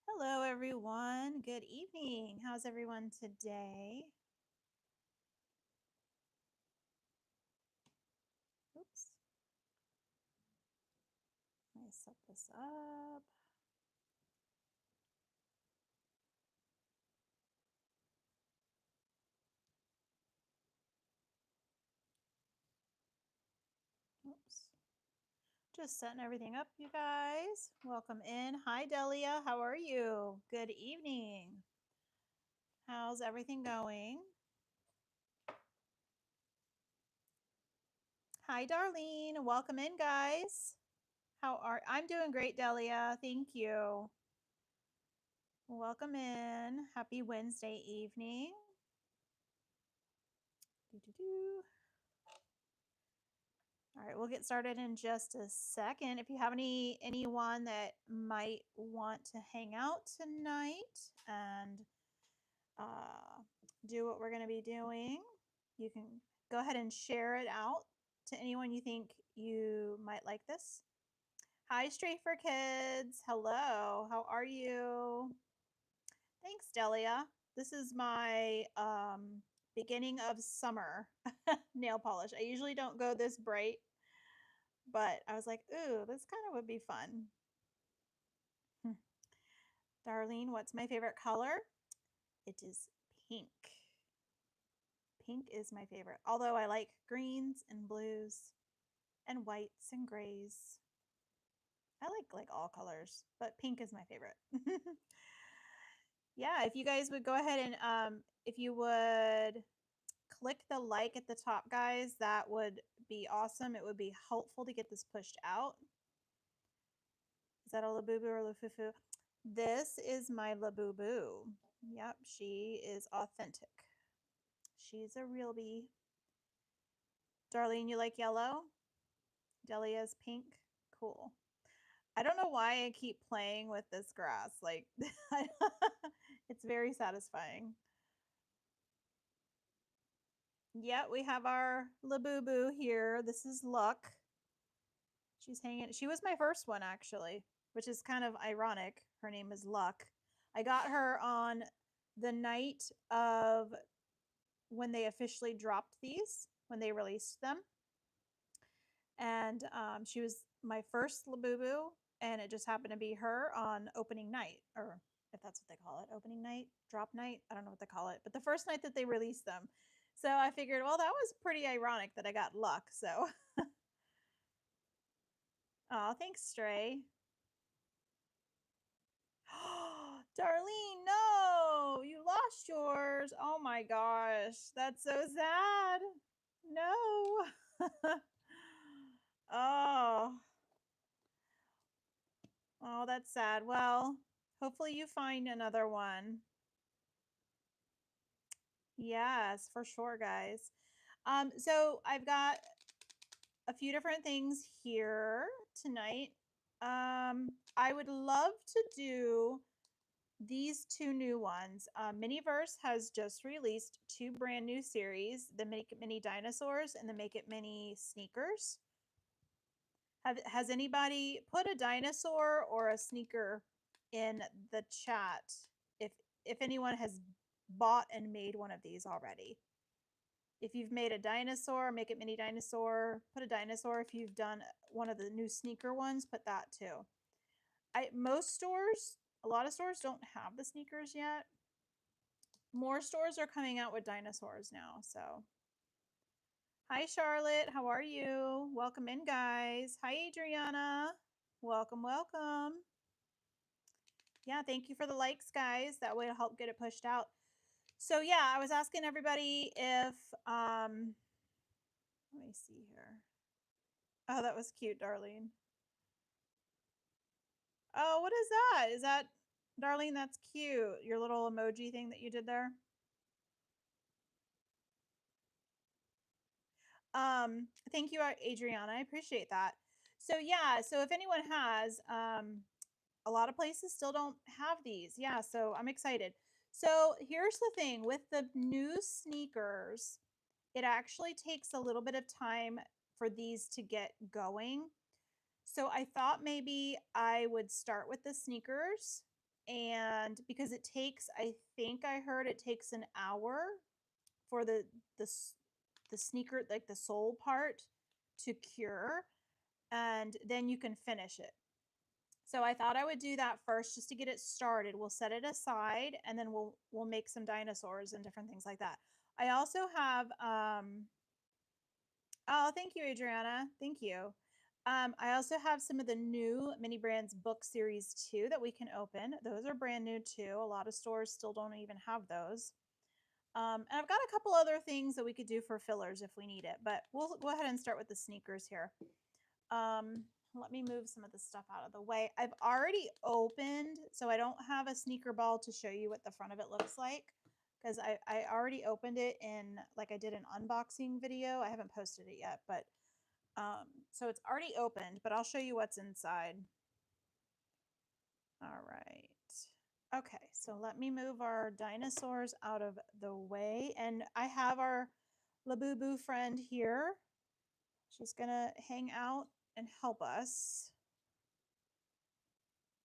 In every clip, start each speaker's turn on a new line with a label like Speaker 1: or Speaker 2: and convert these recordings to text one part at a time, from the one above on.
Speaker 1: Hello, everyone. Good evening. How's everyone today? Oops. Let me set this up. Oops. Just setting everything up, you guys. Welcome in. Hi, Delia. How are you? Good evening. How's everything going? Hi, Darlene. Welcome in, guys. I'm doing great, Delia. Thank you. Welcome in. Happy Wednesday evening. Doo-doo-doo. All right, we'll get started in just a second. If you have anyone that might want to hang out tonight and uh, do what we're going to be doing, you can go ahead and share it out to anyone you think you might like this. Hi, Stray for Kids. Hello, how are you? Thanks, Delia. This is my beginning of summer nail polish. I usually don't go this bright, but I was like, ooh, this kind of would be fun. Darlene, what's my favorite color? It is pink. Pink is my favorite. Although I like greens and blues and whites and grays. I like all colors, but pink is my favorite. Yeah, if you guys would go ahead and if you would click the like at the top, guys, that would be awesome. It would be helpful to get this pushed out. Is that a Labubu or Lafufu? This is my Labubu. Yep, she is authentic. She's a real bee. Darlene, you like yellow? Delia's pink. Cool. I don't know why I keep playing with this grass. Like, it's very satisfying. Yeah, we have our Labubu here. This is Luck. She's hanging. She was my first one, actually, which is kind of ironic. Her name is Luck. I got her on the night of when they officially dropped these, when they released them. And she was my first Labubu, and it just happened to be her on opening night, or if that's what they call it, opening night, drop night. I don't know what they call it, but the first night that they released them. So I figured, well, that was pretty ironic that I got Luck. So, oh, thanks, Stray. Darlene, no, you lost yours. Oh my gosh, that's so sad. No. Oh, oh, that's sad. Well, hopefully you find another one. Yes, for sure, guys. So I've got a few different things here tonight. I would love to do these two new ones. Miniverse has just released two brand new series, the Make It Mini Dinosaurs and the Make It Mini Sneakers. Has anybody put a dinosaur or a sneaker in the chat if if anyone has bought and made one of these already? If you've made a dinosaur, Make It Mini Dinosaur, put a dinosaur. If you've done one of the new sneaker ones, put that too. Most stores, a lot of stores don't have the sneakers yet. More stores are coming out with dinosaurs now. So, hi, Charlotte. How are you? Welcome in, guys. Hi, Adriana. Welcome, welcome. Yeah, thank you for the likes, guys. That way it'll help get it pushed out. So, yeah, I was asking everybody if, let me see here. Oh, that was cute, Darlene. Oh, what is that? Is that, Darlene, that's cute. Your little emoji thing that you did there. Thank you, Adriana. I appreciate that. So yeah, so if anyone has, a lot of places still don't have these. Yeah, so I'm excited. So here's the thing with the new sneakers, it actually takes a little bit of time for these to get going. So I thought maybe I would start with the sneakers and because it takes, I think I heard it takes an hour for the sneaker, like the sole part, to cure, and then you can finish it. So I thought I would do that first just to get it started. We'll set it aside and then we'll make some dinosaurs and different things like that. I also have oh, thank you, Adriana. Thank you. I also have some of the new Mini Brands book series too that we can open. Those are brand new too. A lot of stores still don't even have those. And I've got a couple other things that we could do for fillers if we need it, but we'll go ahead and start with the sneakers here. Let me move some of the stuff out of the way. I've already opened, so I don't have a sneaker ball to show you what the front of it looks like because I already opened it in, like I did an unboxing video. I haven't posted it yet, but so it's already opened, but I'll show you what's inside. All right. Okay, so let me move our dinosaurs out of the way. And I have our Labubu friend here. She's gonna hang out and help us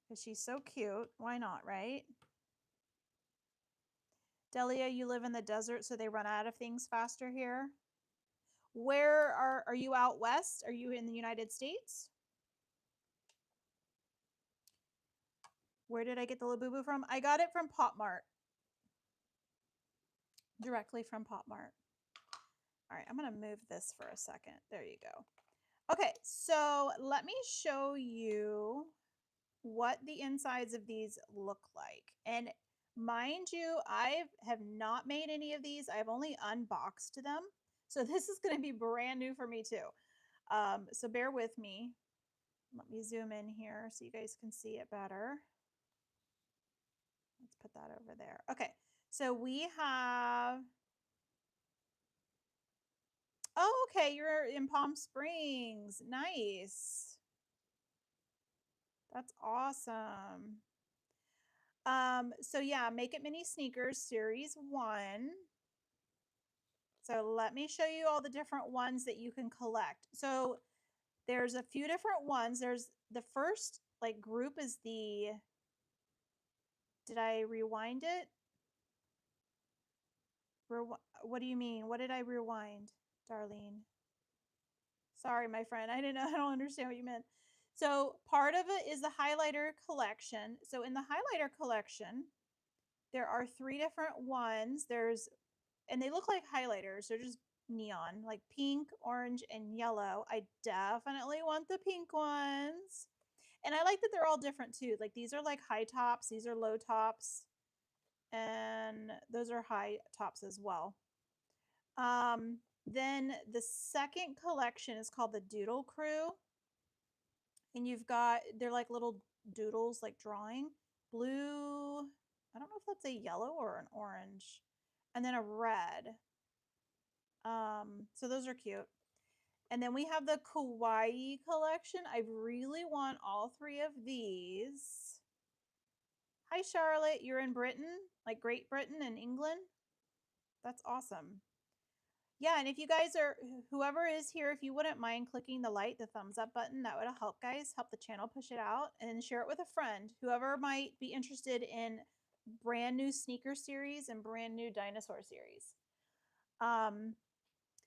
Speaker 1: because she's so cute. Why not, right? Delia, you live in the desert, so they run out of things faster here. Where are you out west? Are you in the United States? Where did I get the Labubu from? I got it from Pop Mart. Directly from Pop Mart. All right, I'm gonna move this for a second. There you go. Okay, so let me show you what the insides of these look like. And mind you, I have not made any of these. I've only unboxed them. So this is going to be brand new for me too. So bear with me. Let me zoom in here so you guys can see it better. Let's put that over there. Okay, so we have... Oh, okay, you're in Palm Springs. Nice. That's awesome. So yeah, Make It Mini Sneakers Series 1. So let me show you all the different ones that you can collect. So there's a few different ones. There's the first like group is the... Did I rewind it? What do you mean? What did I rewind, Darlene? Sorry, my friend. I didn't know. I don't understand what you meant. So part of it is the highlighter collection. So in the highlighter collection, there are 3 different ones. And they look like highlighters. They're just neon, like pink, orange, and yellow. I definitely want the pink ones. And I like that they're all different too. Like these are like high tops, these are low tops, and those are high tops as well. Then the second collection is called the Doodle Crew. And you've got, they're like little doodles, like drawing. Blue, I don't know if that's a yellow or an orange. And then a red. So those are cute. And then we have the Kawaii collection. I really want all 3 of these. Hi, Charlotte. You're in Britain, like Great Britain and England. That's awesome. Yeah, and if you guys are, whoever is here, if you wouldn't mind clicking the like, the thumbs up button, that would help, guys. Help the channel push it out and share it with a friend. Whoever might be interested in brand new sneaker series and brand new dinosaur series.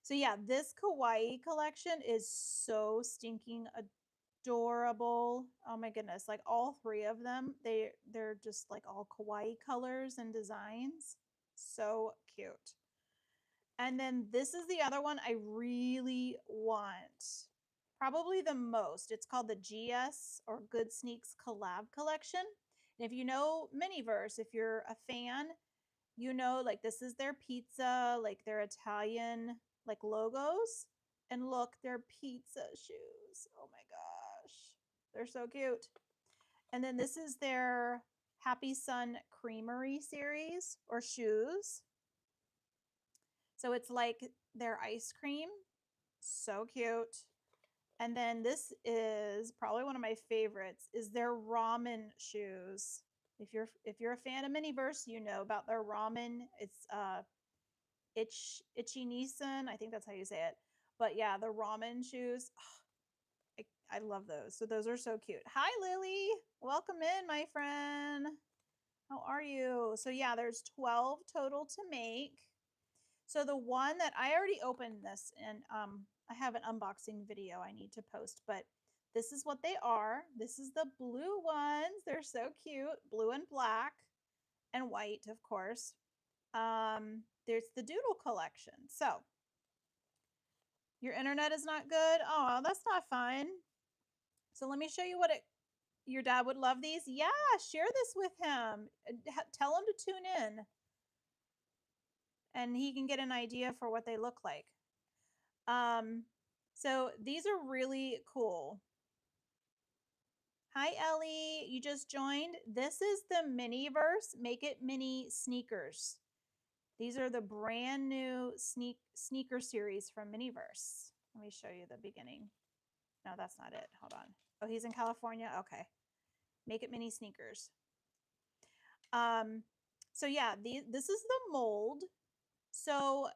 Speaker 1: So yeah, this Kawaii collection is so stinking adorable. Oh my goodness, like all 3 of them, they're just like all kawaii colors and designs. So cute. And then this is the other one I really want. Probably the most. It's called the GS or Good Sneaks Collab Collection. And if you know Miniverse, if you're a fan, you know like this is their pizza, like their Italian like logos. And look, they're pizza shoes. Oh my gosh. They're so cute. And then this is their Happy Sun Creamery series or shoes. So it's like their ice cream. So cute. And then this is probably one of my favorites is their ramen shoes. If you're a fan of Miniverse, you know about their ramen. It's Itchy Nissan. I think that's how you say it. But yeah, the ramen shoes. Oh, I love those. So those are so cute. Hi, Lily. Welcome in, my friend. How are you? So yeah, there's 12 total to make. So the one that I already opened this and I have an unboxing video I need to post, but this is what they are. This is the blue ones. They're so cute. Blue and black and white, of course. There's the Doodle collection. So your internet is not good. Oh, that's not fun. So let me show you what your dad would love these. Yeah, share this with him. Tell him to tune in and he can get an idea for what they look like. So these are really cool. Hi, Ellie. You just joined. This is the Miniverse Make It Mini sneakers. These are the brand new sneaker series from Miniverse. Let me show you the beginning. No, that's not it. Hold on. Oh, he's in California? Okay. Make It Mini sneakers. So yeah, this is the mold. So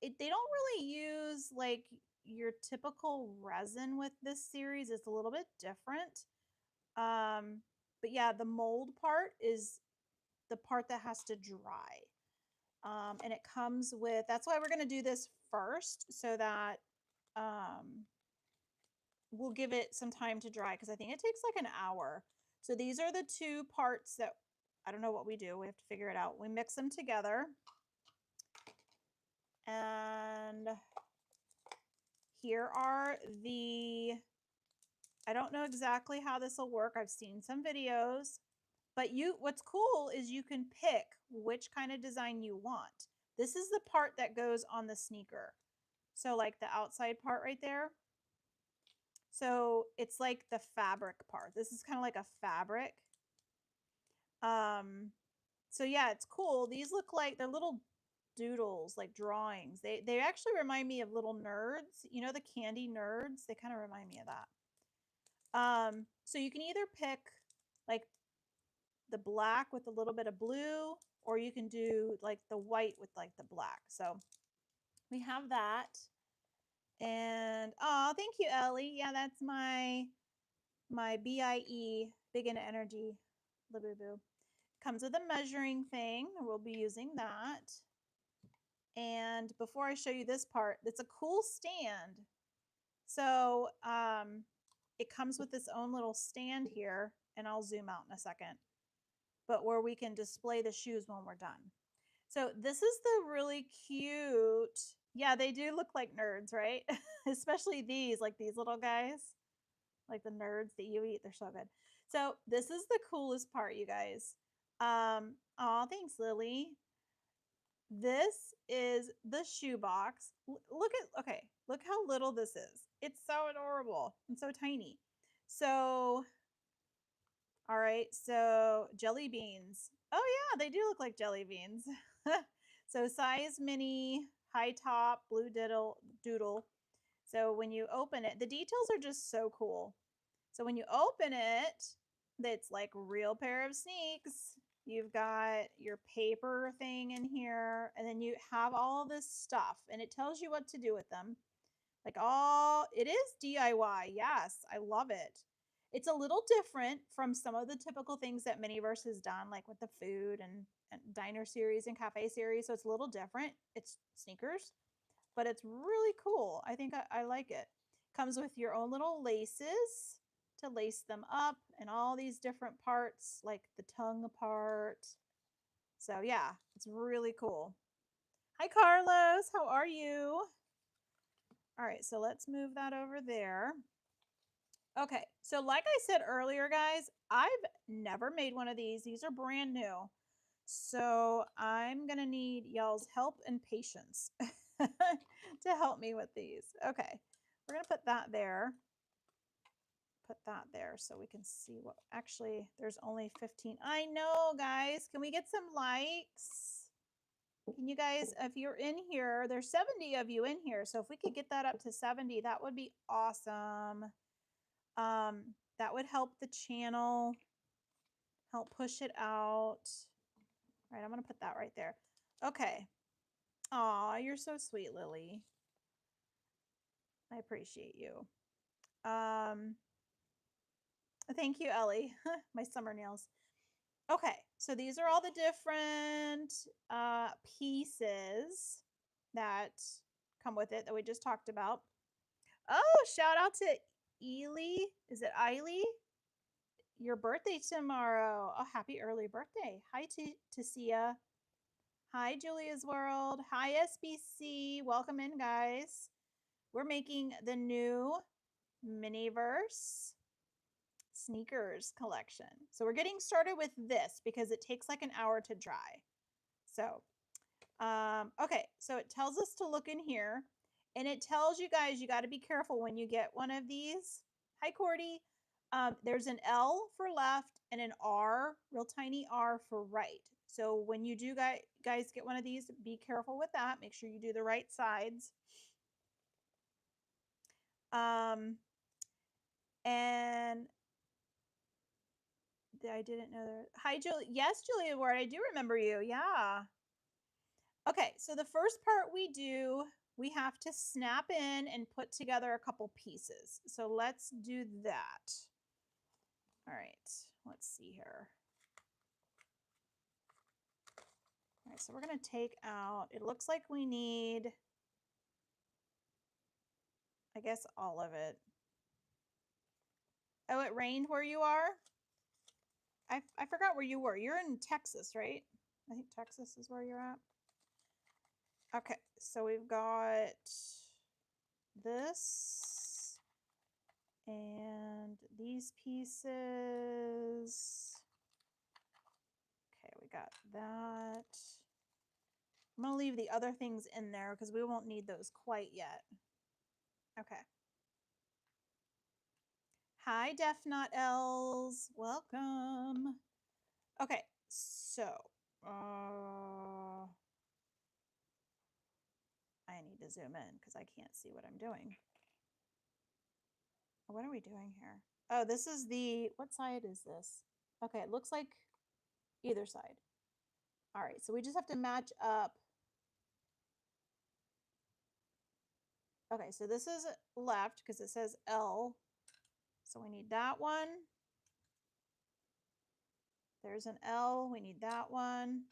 Speaker 1: they don't really use like your typical resin with this series. It's a little bit different. But yeah, the mold part is the part that has to dry. And it comes with, that's why we're going to do this first so that we'll give it some time to dry because I think it takes like an hour. So these are the two parts that, I don't know what we do. We have to figure it out. We mix them together. And here are I don't know exactly how this will work. I've seen some videos, but what's cool is you can pick which kind of design you want. This is the part that goes on the sneaker. So like the outside part right there. So it's like the fabric part. This is kind of like a fabric. So yeah, it's cool. These look like they're little doodles, like drawings. They actually remind me of little nerds. You know the candy nerds? They kind of remind me of that. So you can either pick like the black with a little bit of blue, or you can do like the white with like the black. So we have that. And oh, thank you, Ellie. Yeah, that's my BIE, Big in Energy, Labubu. Comes with a measuring thing. We'll be using that. And before I show you this part, it's a cool stand. So it comes with its own little stand here, and I'll zoom out in a second, but where we can display the shoes when we're done. So this is the really cute, yeah, they do look like nerds, right? Especially these, like these little guys, like the nerds that you eat, they're so good. So this is the coolest part, you guys. Oh, thanks, Lily. This is the shoe box. Okay, look how little this is. It's so adorable and so tiny. So, all right, so jelly beans. Oh yeah, they do look like jelly beans. So size mini, high top, blue doodle. So when you open it, the details are just so cool. So when you open it, it's like real pair of sneaks. You've got your paper thing in here, and then you have all this stuff, and it tells you what to do with them. Like it is DIY. Yes, I love it. It's a little different from some of the typical things that Miniverse has done, like with the food and diner series and cafe series. So it's a little different. It's sneakers, but it's really cool. I think I like it. Comes with your own little laces to lace them up and all these different parts, like the tongue part. So yeah, it's really cool. Hi, Carlos. How are you? All right, so let's move that over there. Okay, so like I said earlier, guys, I've never made one of these. These are brand new. So I'm going to need y'all's help and patience to help me with these. Okay, we're going to put that there. Put that there so we can see what, actually, there's only 15. I know, guys. Can we get some likes? Can you guys, if you're in here, there's 70 of you in here. So if we could get that up to 70, that would be awesome. That would help the channel, help push it out. All right, I'm going to put that right there. Okay. Aw, you're so sweet, Lily. I appreciate you. Thank you, Ellie. My summer nails. Okay, So these are all the different pieces that come with it that we just talked about. Oh, shout out to Ely. Is it Eily? Your birthday tomorrow. Oh, happy early birthday. Hi to Sia. Hi, Julia's World. Hi, SBC. Welcome in, guys. We're making the new Miniverse sneakers collection. So we're getting started with this because it takes like an hour to dry. So, okay, so it tells us to look in here and it tells you guys you got to be careful when you get one of these. Hi, Cordy. There's an L for left and an R, real tiny R for right. So when you do guys get one of these, be careful with that. Make sure you do the right sides. And I didn't know that. Hi, Julie. Yes, Julia Ward, I do remember you. Yeah. Okay, so the first part we have to snap in and put together a couple pieces. So let's do that. All right, let's see here. All right, so we're going to take out, it looks like we need, I guess, all of it. Oh, it rained where you are? I forgot where you were. You're in Texas, right? I think Texas is where you're at. Okay, so we've got this and these pieces. Okay, we got that. I'm going to leave the other things in there because we won't need those quite yet. Okay. Hi, Def Not Els. Welcome. Okay, so I need to zoom in because I can't see what I'm doing. What are we doing here? Oh, this is the, what side is this? Okay, it looks like either side. All right, so we just have to match up. Okay, so this is left because it says L. So we need that one. There's an L, we need that one.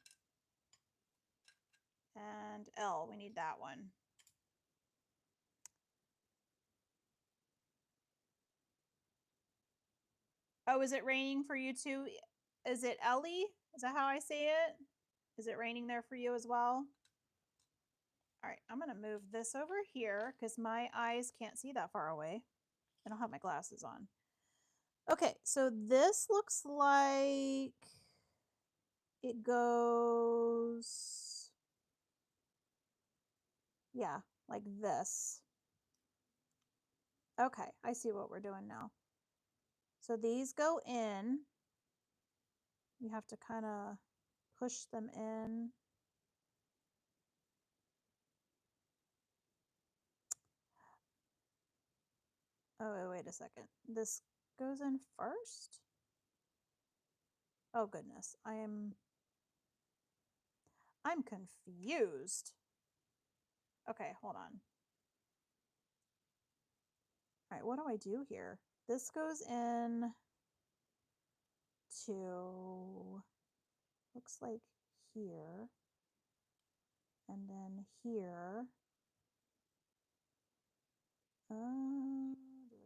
Speaker 1: And L, we need that one. Oh, is it raining for you too? Is it Ellie? Is that how I say it? Is it raining there for you as well? All right, I'm going to move this over here because my eyes can't see that far away. I don't have my glasses on. Okay, so this looks like it goes, yeah, like this. Okay, I see what we're doing now. So these go in. You have to kind of push them in. Oh, wait a second. This goes in first? Oh, goodness. I'm confused. Okay, hold on. All right, what do I do here? This goes in to, looks like here, and then here. Do I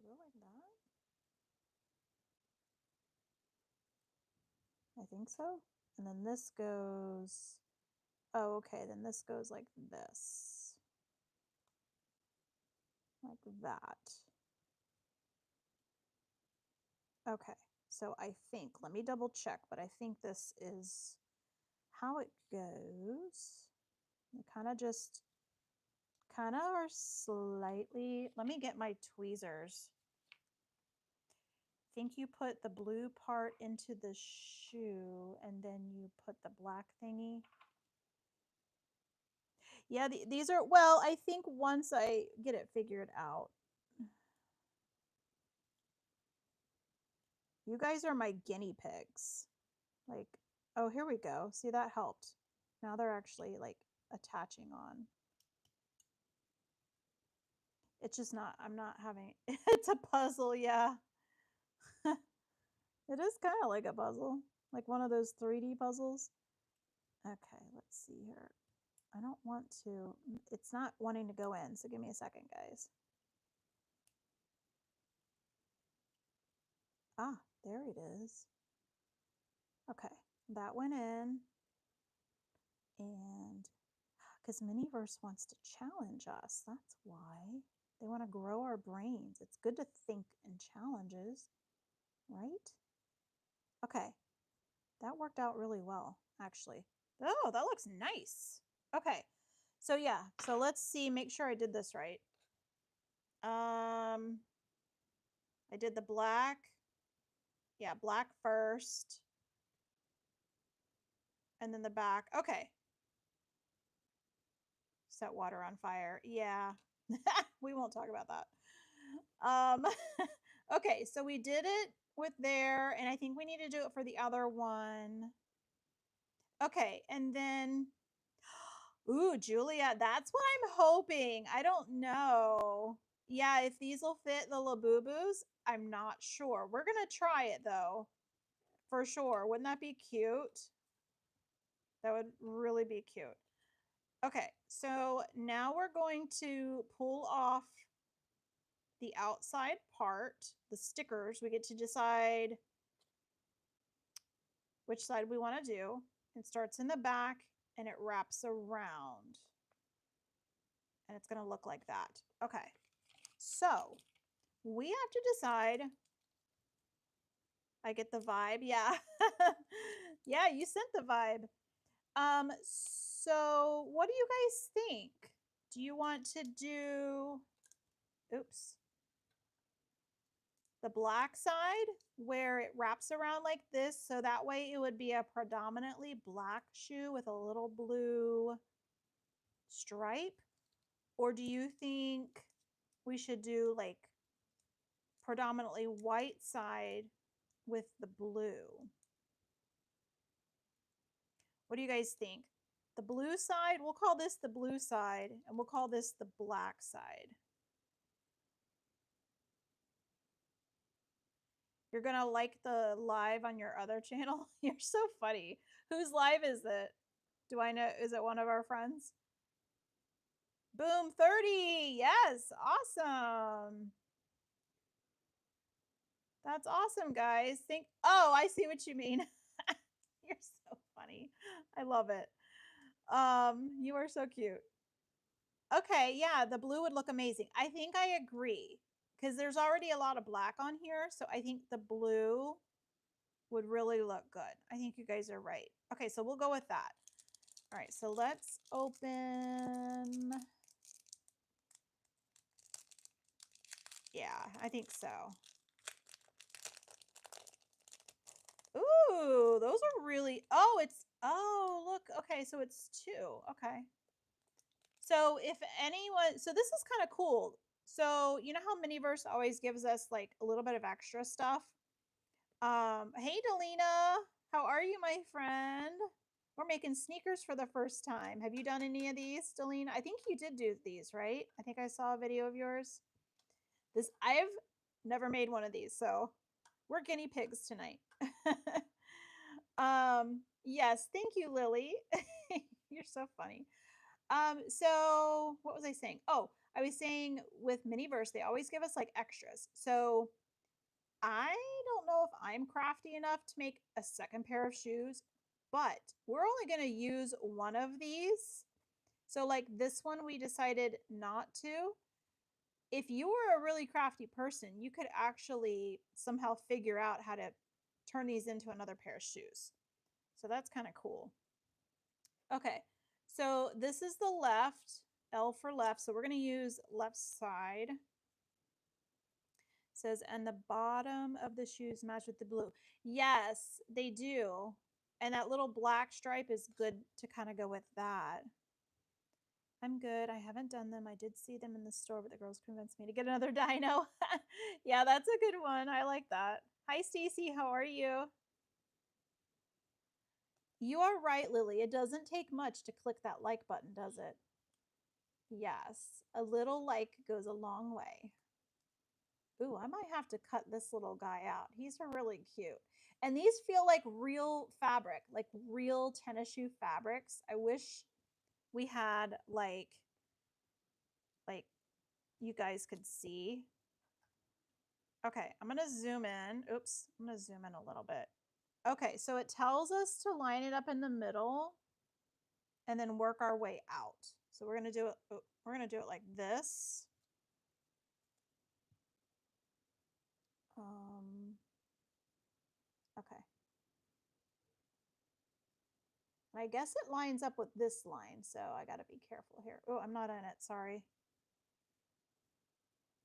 Speaker 1: go like that? I think so. And then this goes, oh, okay, then this goes like this. Like that. Okay, so I think, let me double check, but I think this is how it goes. You kind of just, kind of are slightly, let me get my tweezers. I think you put the blue part into the shoe and then you put the black thingy. Yeah, these are, well, I think once I get it figured out. You guys are my guinea pigs. Like, oh, here we go. See, that helped. Now they're actually like attaching on. It's just not, I'm not having, it's a puzzle, yeah. It is kind of like a puzzle. Like one of those 3D puzzles. Okay, let's see here. I don't want to, it's not wanting to go in, so give me a second, guys. Ah, there it is. Okay, that went in. And because Miniverse wants to challenge us, that's why. They want to grow our brains. It's good to think in challenges, right? Okay, that worked out really well, actually. Oh, that looks nice. Okay, so yeah, so let's see, make sure I did this right. I did the black. Yeah, black first. And then the back. Okay. Set water on fire. Yeah. We won't talk about that. Okay, so we did it with there, and I think we need to do it for the other one. Okay, and then, ooh, Julia, that's what I'm hoping. I don't know. Yeah, if these will fit the Labubu's, I'm not sure. We're going to try it, though, for sure. Wouldn't that be cute? That would really be cute. Okay, so now we're going to pull off the outside part, the stickers. We get to decide which side we want to do. It starts in the back and it wraps around. And it's going to look like that. Okay, so we have to decide. I get the vibe. Yeah. Yeah, you sent the vibe. So what do you guys think? Do you want to do, oops, the black side where it wraps around like this, so that way it would be a predominantly black shoe with a little blue stripe? Or do you think we should do like predominantly white side with the blue? What do you guys think? The blue side, we'll call this the blue side, and we'll call this the black side. You're gonna like the live on your other channel? You're so funny. Whose live is it? Do I know? Is it one of our friends? Boom 30. Yes. Awesome. That's awesome, guys. Oh, I see what you mean. You're so funny. I love it. You are so cute. Okay, yeah, the blue would look amazing. I think I agree because there's already a lot of black on here, so I think the blue would really look good. I think you guys are right. Okay, so we'll go with that. All right, so let's open. Yeah, I think so. Ooh, those are really, oh, look, okay, so it's two, okay. So if anyone, so this is kind of cool. So you know how Miniverse always gives us like a little bit of extra stuff? Hey Delina, how are you, my friend? We're making sneakers for the first time. Have you done any of these, Delina? I think you did do these, right? I think I saw a video of yours. I've never made one of these, so we're guinea pigs tonight. Yes, thank you, Lily. You're so funny. So what was I saying? Oh, I was saying with Miniverse, they always give us like extras. So I don't know if I'm crafty enough to make a second pair of shoes, but we're only going to use one of these. So like this one, we decided not to. If you were a really crafty person, you could actually somehow figure out how to turn these into another pair of shoes. So that's kind of cool. Okay, so this is the left, L for left. So we're going to use left side. It says, and the bottom of the shoes match with the blue. Yes, they do. And that little black stripe is good to kind of go with that. I'm good. I haven't done them. I did see them in the store, but the girls convinced me to get another dino. Yeah, that's a good one. I like that. Hi, Stacy. How are you? You are right, Lily. It doesn't take much to click that like button, does it? Yes, a little like goes a long way. Ooh, I might have to cut this little guy out. He's really cute. And these feel like real fabric, like real tennis shoe fabrics. I wish we had like you guys could see. Okay, I'm gonna zoom in. Oops, I'm gonna zoom in a little bit. Okay, so it tells us to line it up in the middle and then work our way out. So we're gonna do it. We're gonna do it like this. Okay. And I guess it lines up with this line, so I gotta be careful here. Oh, I'm not in it. Sorry.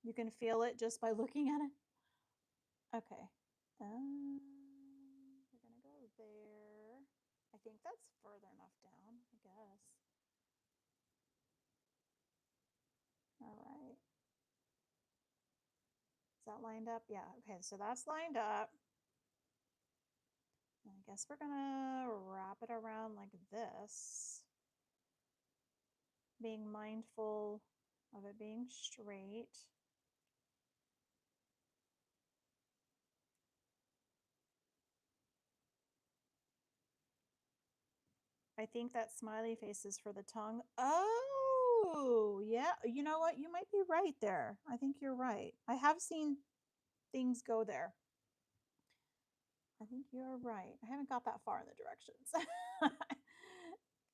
Speaker 1: You can feel it just by looking at it. Okay. We're gonna go there. I think that's further enough down, I guess. All right. Is that lined up? Yeah, okay, so that's lined up. And I guess we're gonna wrap it around like this, being mindful of it being straight. I think that smiley face is for the tongue. Oh, yeah. You know what? You might be right there. I think you're right. I have seen things go there. I think you're right. I haven't got that far in the directions.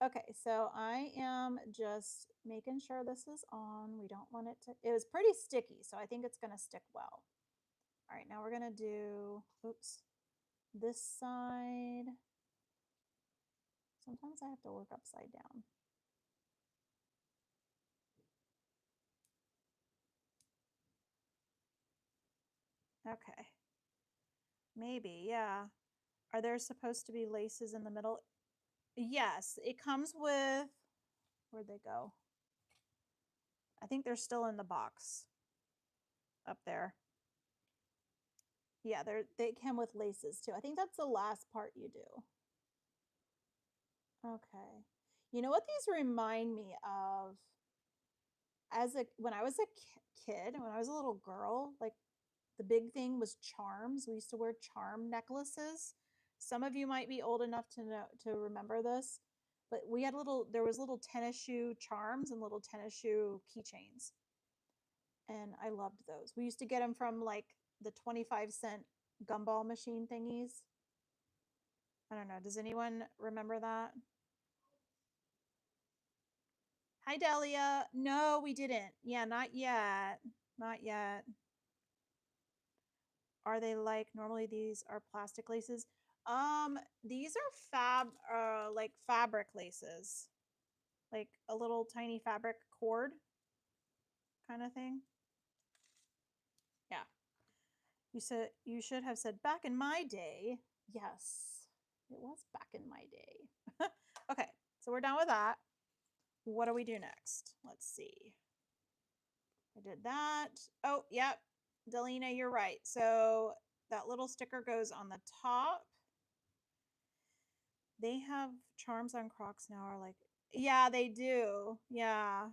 Speaker 1: Okay, so I am just making sure this is on. We don't want it to, it was pretty sticky, so I think it's going to stick well. All right, now we're going to do, oops, this side. Sometimes I have to work upside down. Okay. Maybe, yeah. Are there supposed to be laces in the middle? Yes, it comes with, where'd they go? I think they're still in the box up there. Yeah, they come with laces too. I think that's the last part you do. Okay. You know what these remind me of? When I was a kid, when I was a little girl, like the big thing was charms. We used to wear charm necklaces. Some of you might be old enough to remember this, but there was little tennis shoe charms and little tennis shoe keychains. And I loved those. We used to get them from like the 25-cent gumball machine thingies. I don't know. Does anyone remember that? Hi, Delia. No, we didn't. Yeah, not yet. Not yet. Are they like normally these are plastic laces? These are like fabric laces. Like a little tiny fabric cord kind of thing. Yeah. You should have said back in my day. Yes. It was back in my day. Okay, so we're done with that. What do we do next? Let's see. I did that. Oh, yep. Delina, you're right. So that little sticker goes on the top. They have charms on Crocs now are like, yeah, they do. Yeah.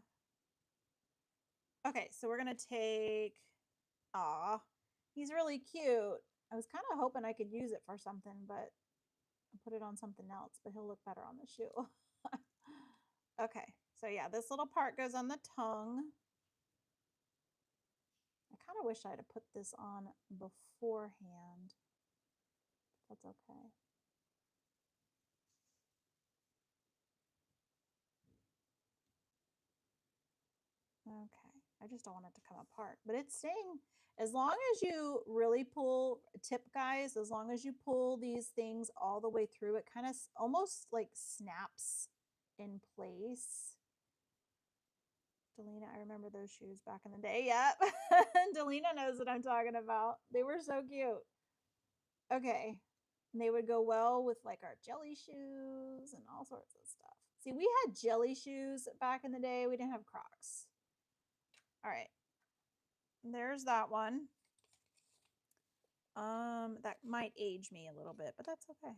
Speaker 1: Okay, so we're going to take, aw, he's really cute. I was kind of hoping I could use it for something, but I'll put it on something else, but he'll look better on the shoe. Okay, so yeah, this little part goes on the tongue. I kind of wish I'd have put this on beforehand. That's okay. Okay, I just don't want it to come apart, but it's staying. As long as you really pull, tip guys, as long as you pull these things all the way through, it kind of almost like snaps in place. Delina, I remember those shoes back in the day. Yep. Delina knows what I'm talking about. They were so cute. Okay. And they would go well with like our jelly shoes and all sorts of stuff. See, we had jelly shoes back in the day. We didn't have Crocs. All right. There's that one. That might age me a little bit, but that's okay.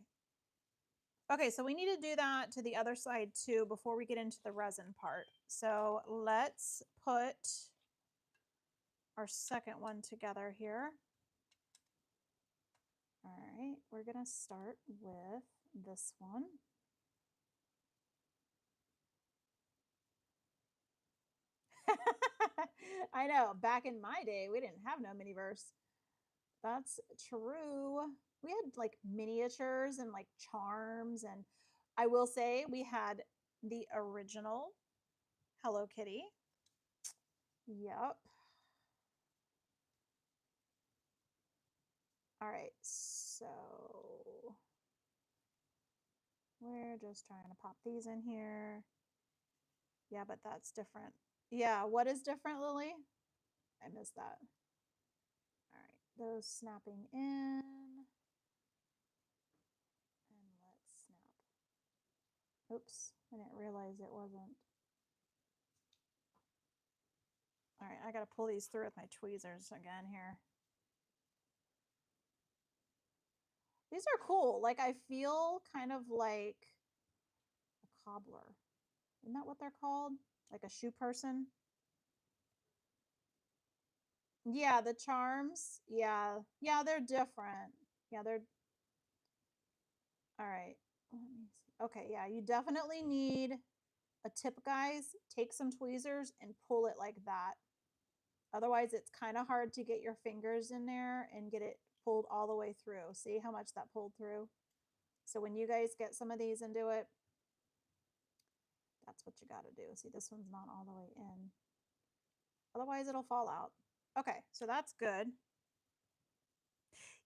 Speaker 1: Okay, so we need to do that to the other side too before we get into the resin part. So let's put our second one together here. All right, we're gonna start with this one. I know, back in my day, we didn't have no Miniverse. That's true. We had like miniatures and like charms, and I will say we had the original Hello Kitty. Yep. All right, so we're just trying to pop these in here. Yeah, but that's different. Yeah, what is different, Lily? I missed that. All right, those snapping in. And let's snap. Oops, I didn't realize it wasn't. All right, I got to pull these through with my tweezers again here. These are cool. Like, I feel kind of like a cobbler. Isn't that what they're called? Like a shoe person? Yeah, the charms. Yeah. Yeah, they're different. Yeah, they're... All right. Let me see. Okay, yeah, you definitely need a tip, guys. Take some tweezers and pull it like that. Otherwise, it's kind of hard to get your fingers in there and get it pulled all the way through. See how much that pulled through? So when you guys get some of these into it, that's what you got to do. See, this one's not all the way in. Otherwise, it'll fall out. Okay, so that's good.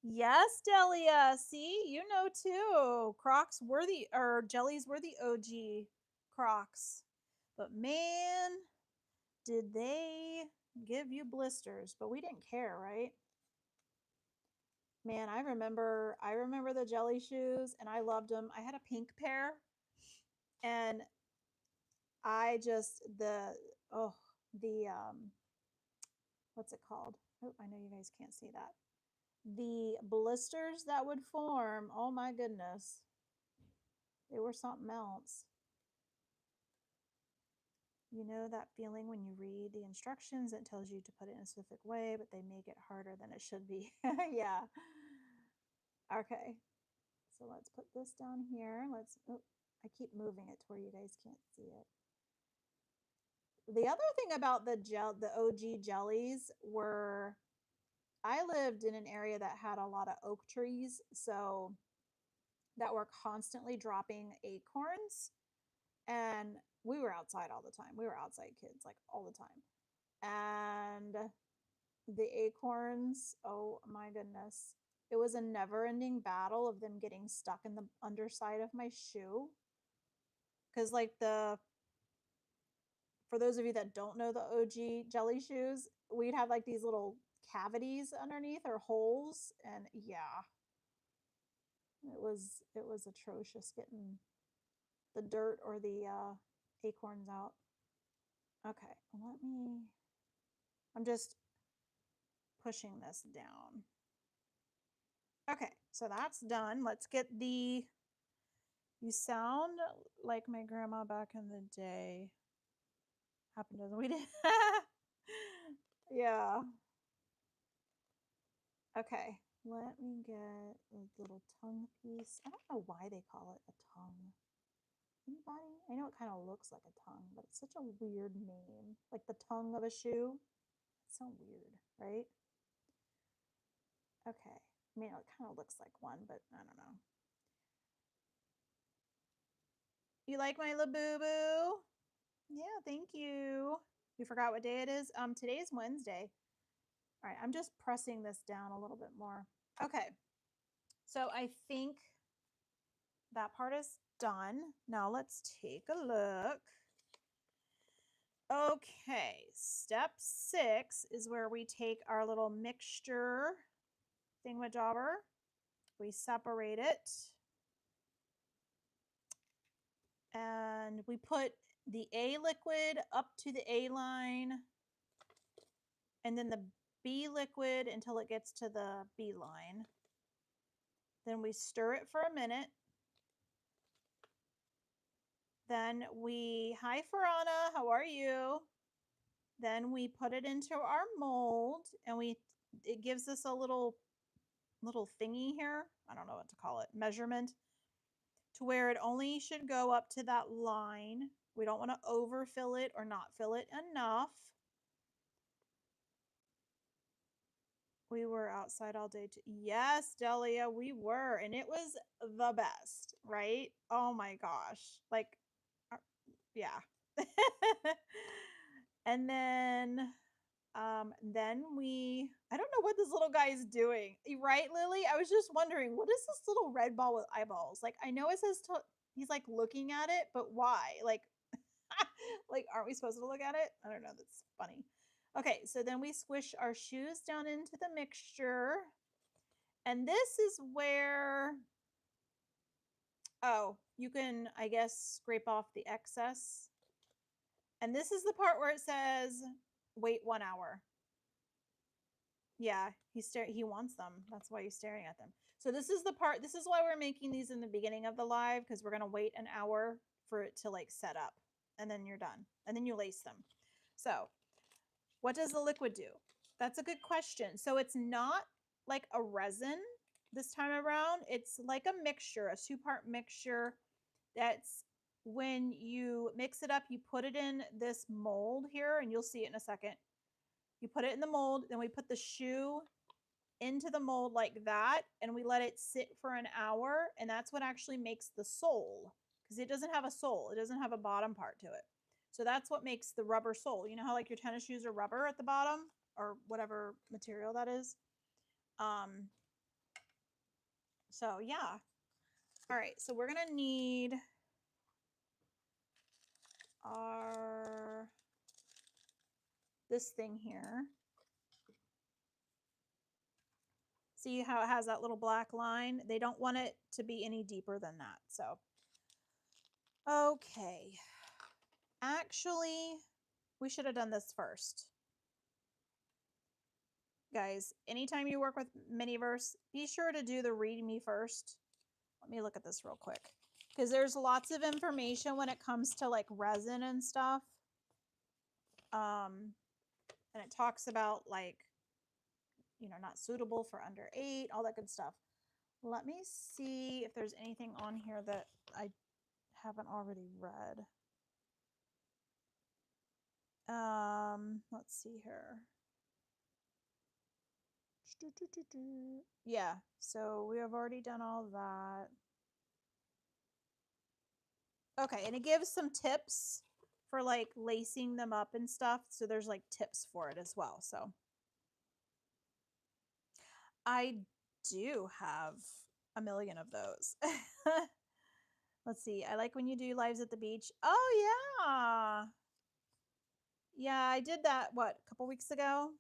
Speaker 1: Yes, Delia. See, you know too. Crocs were the, or jellies were the OG Crocs. But man, did they give you blisters. But we didn't care, right? Man, I remember the jelly shoes and I loved them. I had a pink pair and I just the what's it called? Oh, I know you guys can't see that. The blisters that would form, oh my goodness. They were something else. You know that feeling when you read the instructions, it tells you to put it in a specific way, but they make it harder than it should be. Yeah. Okay. So let's put this down here. I keep moving it to where you guys can't see it. The other thing about the OG jellies were, I lived in an area that had a lot of oak trees, so that were constantly dropping acorns, and we were outside all the time. We were outside kids like all the time. And the acorns, oh my goodness. It was a never-ending battle of them getting stuck in the underside of my shoe. Cuz like for those of you that don't know the OG jelly shoes, we'd have like these little cavities underneath or holes, and yeah, it was atrocious getting the dirt or the acorns out. Okay, I'm just pushing this down. Okay, so that's done. Let's get the, you sound like my grandma back in the day. Happened as we did. Yeah. Okay, let me get a little tongue piece. I don't know why they call it a tongue. Anybody? I know it kind of looks like a tongue, but it's such a weird name. Like the tongue of a shoe. It's so weird, right? Okay. I mean, it kind of looks like one, but I don't know. You like my Labubu? Yeah, thank you. You forgot what day it is? Today's Wednesday. All right, I'm just pressing this down a little bit more. Okay. So I think that part is done. Now let's take a look. Okay, step 6 is where we take our little mixture thingamajobber. We separate it. And we put the A liquid up to the A line. And then the B liquid until it gets to the B line. Then we stir it for a minute. Then we, hi Farana, how are you? Then we put it into our mold and it gives us a little thingy here. I don't know what to call it. Measurement to where it only should go up to that line. We don't want to overfill it or not fill it enough. We were outside all day. Yes, Delia, we were. And it was the best, right? Oh my gosh. Like, yeah. And then I don't know what this little guy is doing. Right, Lily? I was just wondering, what is this little red ball with eyeballs? Like, I know it says he's like looking at it, but why? Like, like, aren't we supposed to look at it? I don't know. That's funny. Okay, so then we squish our shoes down into the mixture. And this is where, oh, you can, I guess, scrape off the excess. And this is the part where it says, wait 1 hour. Yeah, he wants them. That's why he's staring at them. So this is the part, this is why we're making these in the beginning of the live, because we're going to wait an hour for it to like set up. And then you're done. And then you lace them. So what does the liquid do? That's a good question. So it's not like a resin this time around. It's like a mixture, a 2-part mixture. That's when you mix it up, you put it in this mold here, and you'll see it in a second. You put it in the mold, then we put the shoe into the mold like that, and we let it sit for an hour, and that's what actually makes the sole, because it doesn't have a sole. It doesn't have a bottom part to it. So that's what makes the rubber sole. You know how like your tennis shoes are rubber at the bottom, or whatever material that is? So yeah. All right, so we're gonna need our this thing here. See how it has that little black line? They don't want it to be any deeper than that. So, okay. Actually, we should have done this first. Guys, anytime you work with Miniverse, be sure to do the read me first. Let me look at this real quick. Because there's lots of information when it comes to like resin and stuff. And it talks about like, you know, not suitable for under 8, all that good stuff. Let me see if there's anything on here that I haven't already read. Let's see here. Yeah, so we have already done all that. Okay, and it gives some tips for like lacing them up and stuff. So there's like tips for it as well. So I do have a million of those. Let's see. I like when you do lives at the beach. Oh, yeah. Yeah, I did that, what, a couple weeks ago?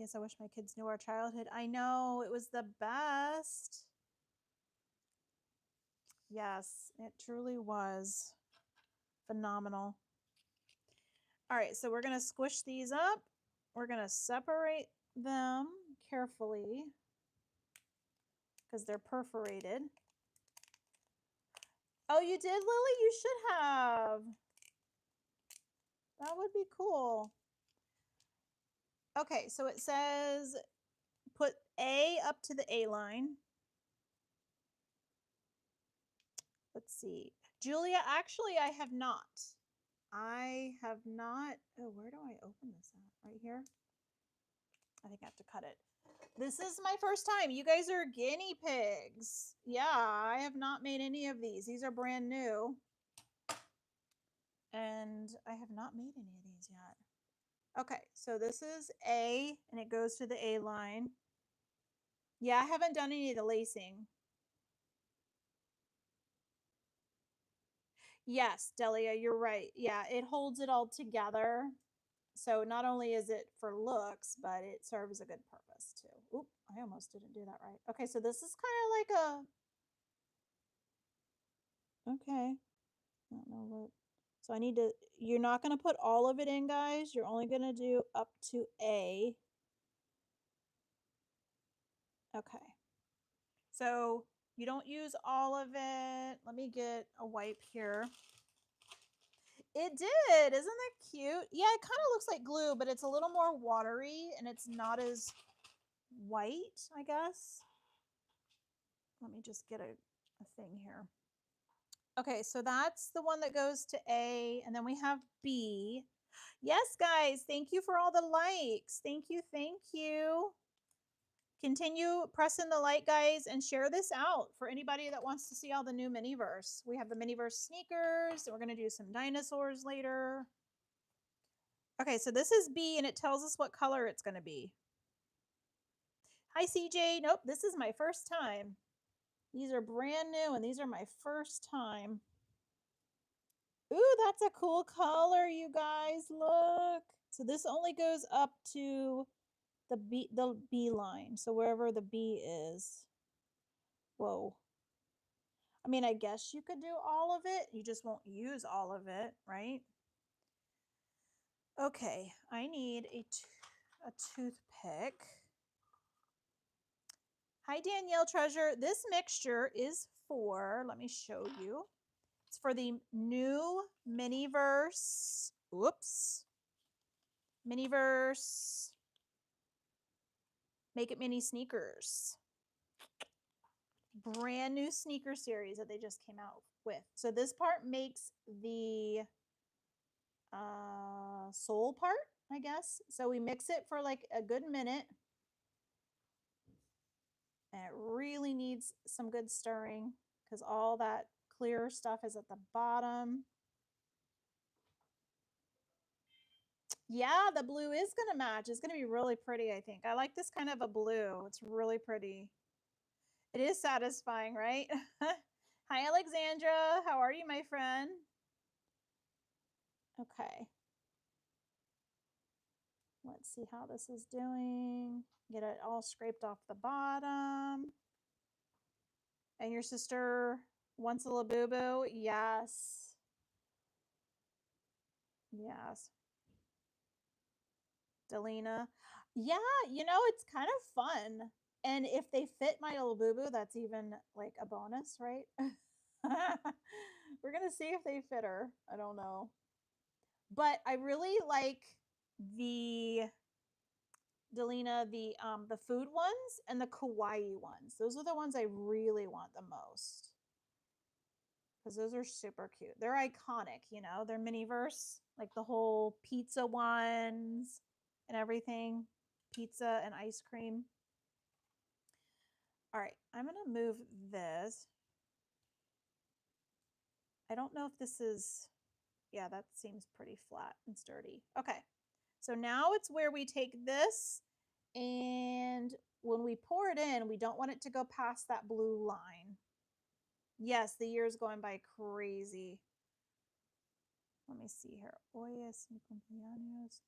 Speaker 1: Guess I wish my kids knew our childhood. I know, it was the best. Yes, it truly was phenomenal. All right, so we're going to squish these up. We're going to separate them carefully because they're perforated. Oh, you did, Lily? You should have. That would be cool. Okay, so it says put A up to the A line. Let's see. Julia, actually, I have not. I have not. Oh, where do I open this at? Right here? I think I have to cut it. This is my first time. You guys are guinea pigs. Yeah, I have not made any of these. These are brand new. And I have not made any of these yet. Okay, so this is A, and it goes to the A line. Yeah, I haven't done any of the lacing. Yes, Delia, you're right. Yeah, it holds it all together. So not only is it for looks, but it serves a good purpose too. Oop, I almost didn't do that right. Okay, so this is kind of like a, okay. I don't know what. So I need to, you're not going to put all of it in, guys. You're only going to do up to A. Okay. So you don't use all of it. Let me get a wipe here. It did. Isn't that cute? Yeah, it kind of looks like glue, but it's a little more watery and it's not as white, I guess. Let me just get a thing here. Okay, so that's the one that goes to A, and then we have B. Yes, guys, thank you for all the likes. Thank you, thank you. Continue pressing the like, guys, and share this out for anybody that wants to see all the new Miniverse. We have the Miniverse sneakers, and we're going to do some dinosaurs later. Okay, so this is B, and it tells us what color it's going to be. Hi, CJ. Nope, this is my first time. These are brand new, and these are my first time. Ooh, that's a cool color, you guys. Look. So this only goes up to the B line. So wherever the B is. Whoa. I mean, I guess you could do all of it. You just won't use all of it, right? Okay, I need a toothpick. Hi, Danielle Treasure. This mixture is for, let me show you. It's for the new Miniverse. Whoops. Miniverse. Make It Mini sneakers. Brand new sneaker series that they just came out with. So this part makes the sole part, I guess. So we mix it for like a good minute. And it really needs some good stirring because all that clear stuff is at the bottom. Yeah, the blue is going to match. It's going to be really pretty, I think. I like this kind of a blue. It's really pretty. It is satisfying, right? Hi, Alexandra. How are you, my friend? Okay. Let's see how this is doing. Get it all scraped off the bottom. And your sister wants a Labubu? Yes. Yes. Delina. Yeah, you know, it's kind of fun. And if they fit my Labubu, that's even like a bonus, right? We're going to see if they fit her. I don't know. But I really like the Delina, the food ones and the kawaii ones. Those are the ones I really want the most. Because those are super cute. They're iconic, you know, they're Miniverse, like the whole pizza ones and everything. Pizza and ice cream. All right, I'm going to move this. I don't know if this is, yeah, that seems pretty flat and sturdy. Okay, so now it's where we take this and when we pour it in, we don't want it to go past that blue line. Yes, the year is going by crazy. Let me see here. Hoy es mi cumpleaños.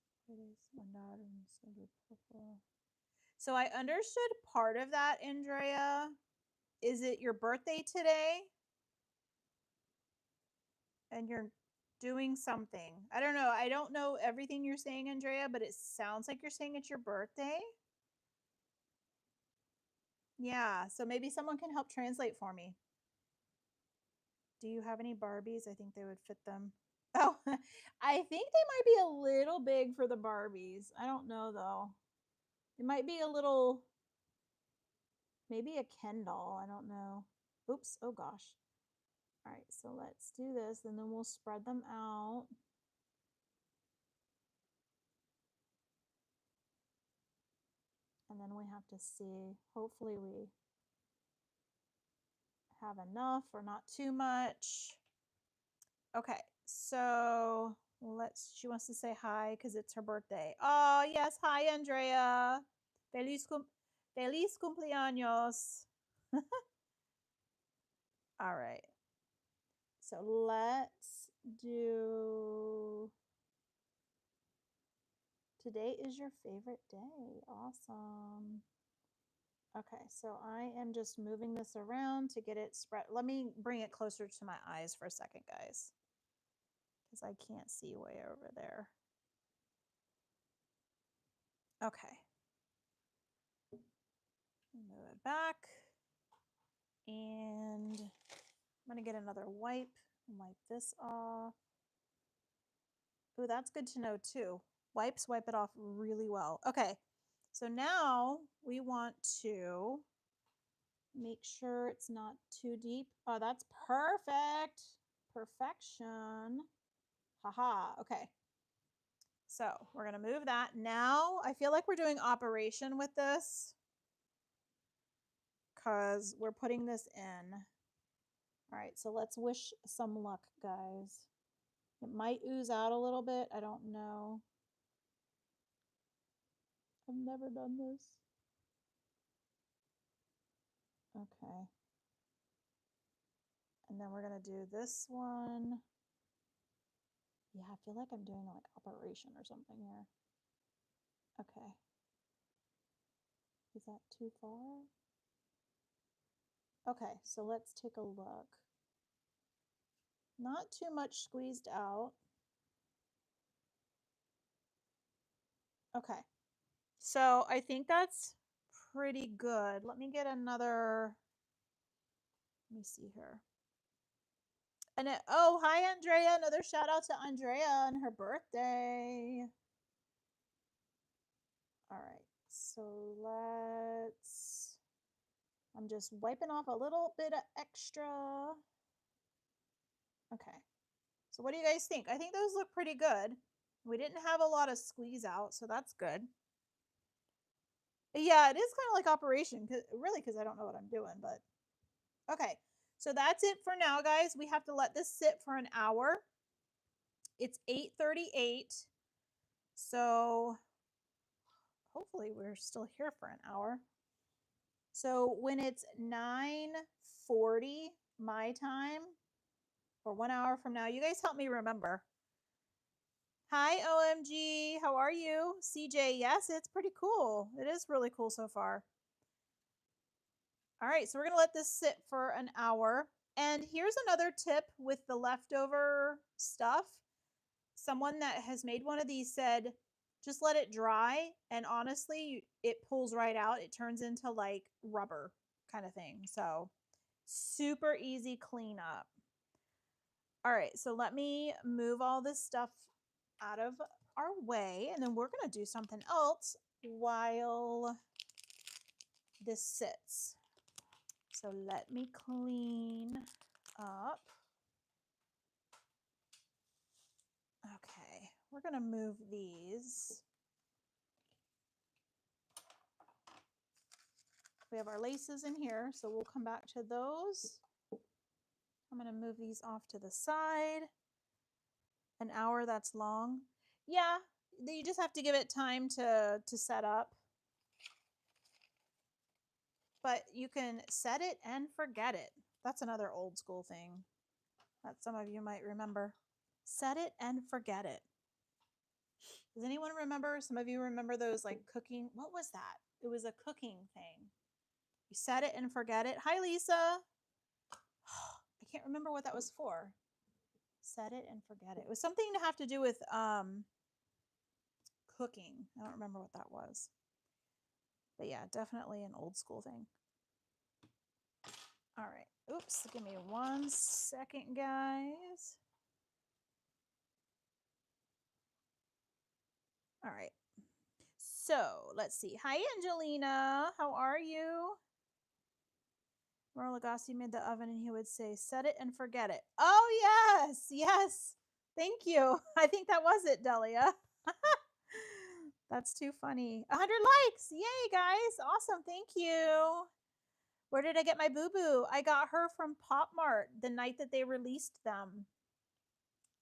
Speaker 1: So I understood part of that, Andrea. Is it your birthday today? And you're doing something. I don't know. I don't know everything you're saying, Andrea, but it sounds like you're saying it's your birthday. Yeah, so maybe someone can help translate for me. Do you have any Barbies? I think they would fit them. Oh, I think they might be a little big for the Barbies. I don't know though. It might be a little, maybe a Ken doll. I don't know. Oops. Oh gosh. All right, so let's do this and then we'll spread them out. And then we have to see, hopefully we have enough or not too much. Okay, so she wants to say hi because it's her birthday. Oh, yes. Hi, Andrea. Feliz cumpleaños. All right. So let's do, today is your favorite day. Awesome. Okay, so I am just moving this around to get it spread. Let me bring it closer to my eyes for a second, guys, because I can't see way over there. Okay. Move it back. And I'm going to get another wipe this off. Oh, that's good to know too. Wipes wipe it off really well. Okay, so now we want to make sure it's not too deep. Oh, that's perfect. Perfection. Haha, okay. So we're gonna move that. Now I feel like we're doing operation with this because we're putting this in. All right, so let's wish some luck, guys. It might ooze out a little bit. I don't know. I've never done this. Okay. And then we're going to do this one. Yeah, I feel like I'm doing like operation or something here. Okay. Is that too far? Okay, so let's take a look. Not too much squeezed out. Okay. So I think that's pretty good. Let me get another. Let me see here. And oh, hi Andrea. Another shout out to Andrea on her birthday. All right. So let's I'm just wiping off a little bit of extra. Okay. So what do you guys think? I think those look pretty good. We didn't have a lot of squeeze out, so that's good. Yeah, it is kind of like operation, really, because I don't know what I'm doing, but okay. So that's it for now, guys. We have to let this sit for an hour. It's 8:38. So hopefully we're still here for an hour. So when it's 9:40 my time, or 1 hour from now, you guys help me remember. Hi, OMG. How are you? CJ, yes, it's pretty cool. It is really cool so far. All right, so we're going to let this sit for an hour. And here's another tip with the leftover stuff. Someone that has made one of these said, just let it dry. And honestly, it pulls right out. It turns into like rubber kind of thing. So super easy cleanup. All right, so let me move all this stuff out of our way, and then we're going to do something else while this sits. So let me clean up. Okay, we're going to move these. We have our laces in here, so we'll come back to those. I'm going to move these off to the side. An hour, that's long. Yeah, you just have to give it time to set up. But you can set it and forget it. That's another old school thing that some of you might remember. Set it and forget it. Does anyone remember? Some of you remember those like cooking. What was that? It was a cooking thing. You set it and forget it. Hi, Lisa. I can't remember what that was for. Set it and forget it. It was something to have to do with cooking. I don't remember what that was. But yeah, definitely an old school thing. All right. Oops. Give me 1 second, guys. All right. So let's see. Hi, Angelina. How are you? Merle Lagasse made the oven and he would say, set it and forget it. Oh, yes. Yes. Thank you. I think that was it, Delia. That's too funny. 100 likes. Yay, guys. Awesome. Thank you. Where did I get my boo-boo? I got her from Pop Mart the night that they released them.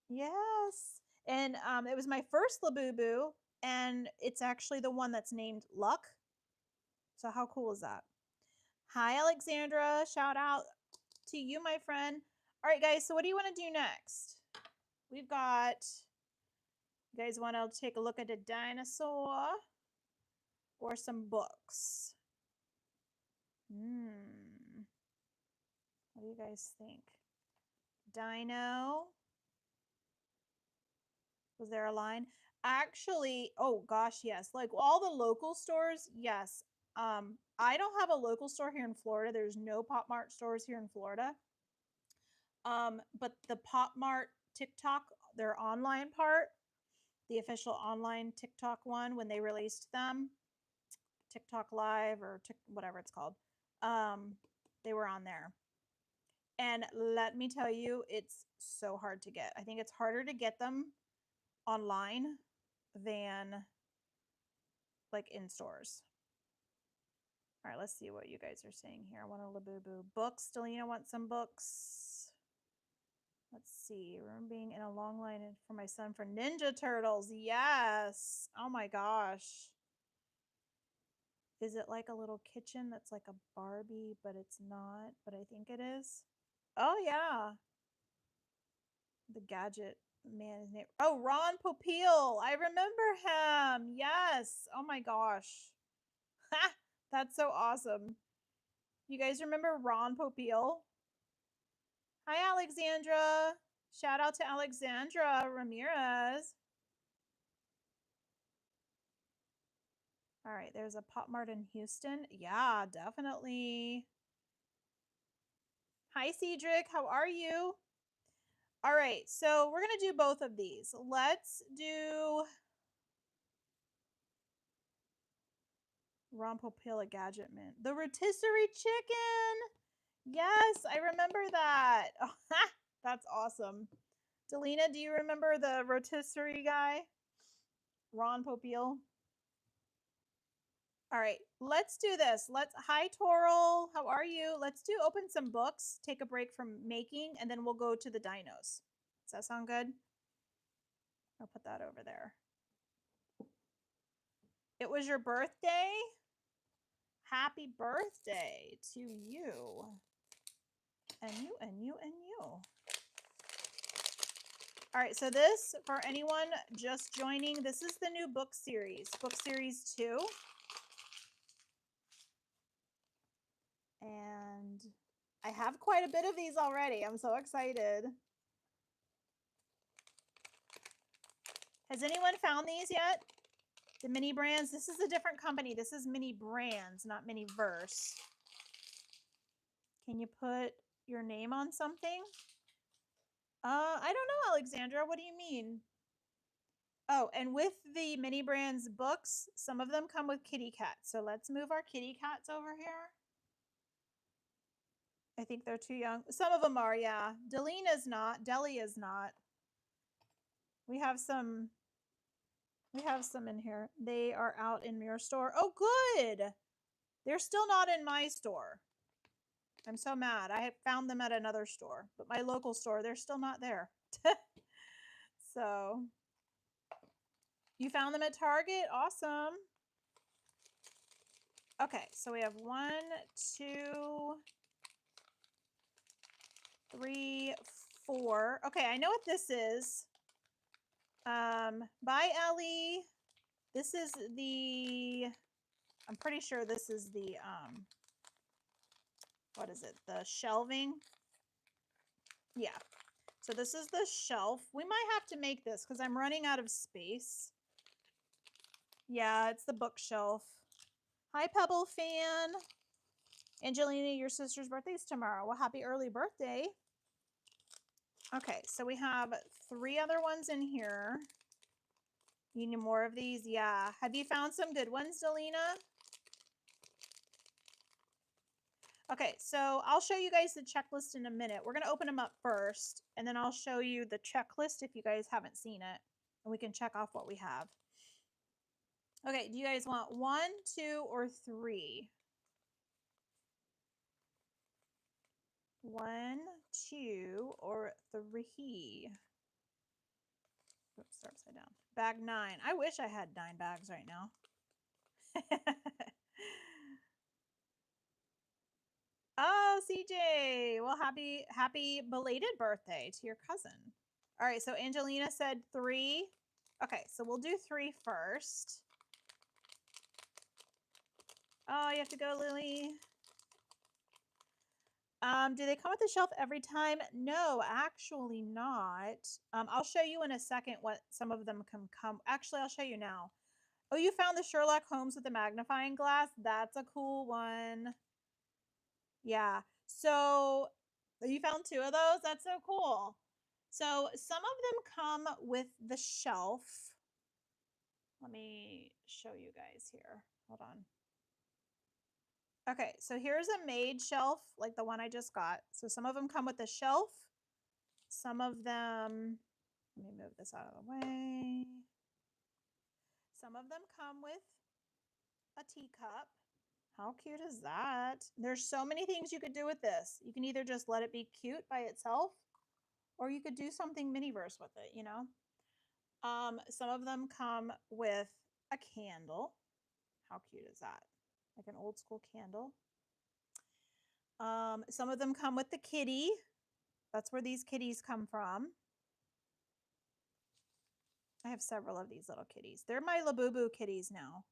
Speaker 1: Yes. And it was my first Labubu, and it's actually the one that's named Luck. So how cool is that? Hi, Alexandra. Shout out to you, my friend. All right, guys. So what do you want to do next? We've got, you guys want to take a look at a dinosaur or some books? What do you guys think? Dino. Was there a line? Actually, oh gosh, yes. Like all the local stores, yes. I don't have a local store here in Florida. There's no Pop Mart stores here in Florida. But the Pop Mart TikTok, their online part, the official online TikTok one when they released them, TikTok Live or whatever it's called. They were on there. And let me tell you, it's so hard to get. I think it's harder to get them online than like in stores. All right, let's see what you guys are saying here. I want a Labubu. Books. Delina wants some books. Let's see. Remember being in a long line for my son for Ninja Turtles. Yes. Oh my gosh. Is it like a little kitchen that's like a Barbie, but it's not, but I think it is? Oh, yeah. The gadget man is name. Oh, Ron Popeil. I remember him. Yes. Oh my gosh. Ha! That's so awesome. You guys remember Ron Popeil? Hi, Alexandra. Shout out to Alexandra Ramirez. All right, there's a Pop Mart in Houston. Yeah, definitely. Hi, Cedric. How are you? All right, so we're going to do both of these. Let's do Ron Popeil, a Gadget Man. The rotisserie chicken. Yes, I remember that. Oh, that's awesome. Delina, do you remember the rotisserie guy? Ron Popeil. All right, let's do this. Hi, Toral. How are you? Let's do open some books, take a break from making, and then we'll go to the dinos. Does that sound good? I'll put that over there. It was your birthday? Happy birthday to you. And you, and you, and you. All right, so this, for anyone just joining, this is the new book series, book series 2. And I have quite a bit of these already. I'm so excited. Has anyone found these yet? The mini brands. This is a different company. This is Mini Brands, not Miniverse. Can you put your name on something? I don't know, Alexandra. What do you mean? Oh, and with the Mini Brands books, some of them come with kitty cats. So let's move our kitty cats over here. I think they're too young. Some of them are, yeah. Delina's not. Deli is not. We have some in here. They are out in your store. Oh, good. They're still not in my store. I'm so mad. I found them at another store, but my local store, they're still not there. So, you found them at Target? Awesome. Okay, so we have 1, 2, 3, 4. Okay, I know what this is. Bye, Ellie. This is the, I'm pretty sure this is the, what is it? The shelving. Yeah. So this is the shelf. We might have to make this because I'm running out of space. Yeah, it's the bookshelf. Hi, Pebble fan. Angelina, your sister's birthday's tomorrow. Well, happy early birthday. Okay, so we have 3 other ones in here. You need more of these? Yeah. Have you found some good ones, Delina? Okay, so I'll show you guys the checklist in a minute. We're going to open them up first, and then I'll show you the checklist if you guys haven't seen it, and we can check off what we have. Okay, do you guys want 1, 2, or 3? 1, 2, or 3? Oops, upside down. Bag 9. I wish I had 9 bags right now. Oh, CJ. Well, happy belated birthday to your cousin. All right, so Angelina said 3. Okay, so we'll do 3 first. Oh, you have to go, Lily. Do they come with the shelf every time? No, actually not. I'll show you in a second what some of them can come. Actually, I'll show you now. Oh, you found the Sherlock Holmes with the magnifying glass? That's a cool one. Yeah. So you found 2 of those? That's so cool. So some of them come with the shelf. Let me show you guys here. Hold on. Okay, so here's a made shelf, like the one I just got. So some of them come with a shelf. Some of them, let me move this out of the way. Some of them come with a teacup. How cute is that? There's so many things you could do with this. You can either just let it be cute by itself, or you could do something Miniverse with it, you know? Some of them come with a candle. How cute is that? Like an old school candle. Some of them come with the kitty. That's where these kitties come from. I have several of these little kitties. They're my Labubu kitties now.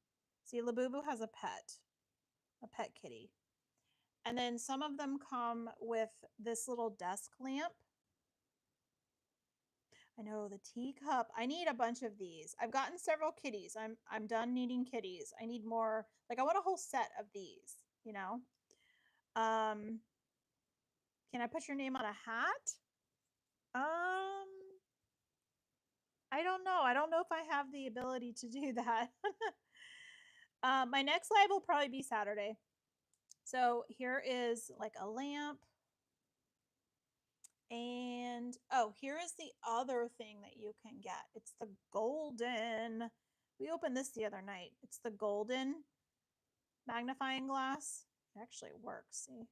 Speaker 1: See, Labubu has a pet kitty. And then some of them come with this little desk lamp. I know, the teacup. I need a bunch of these. I've gotten several kitties. I'm done needing kitties. I need more. Like I want a whole set of these, you know? Can I put your name on a hat? I don't know. I don't know if I have the ability to do that. My next live will probably be Saturday. So here is like a lamp. And oh, here is the other thing that you can get. It's the golden. We opened this the other night. It's the golden magnifying glass. It actually works. See?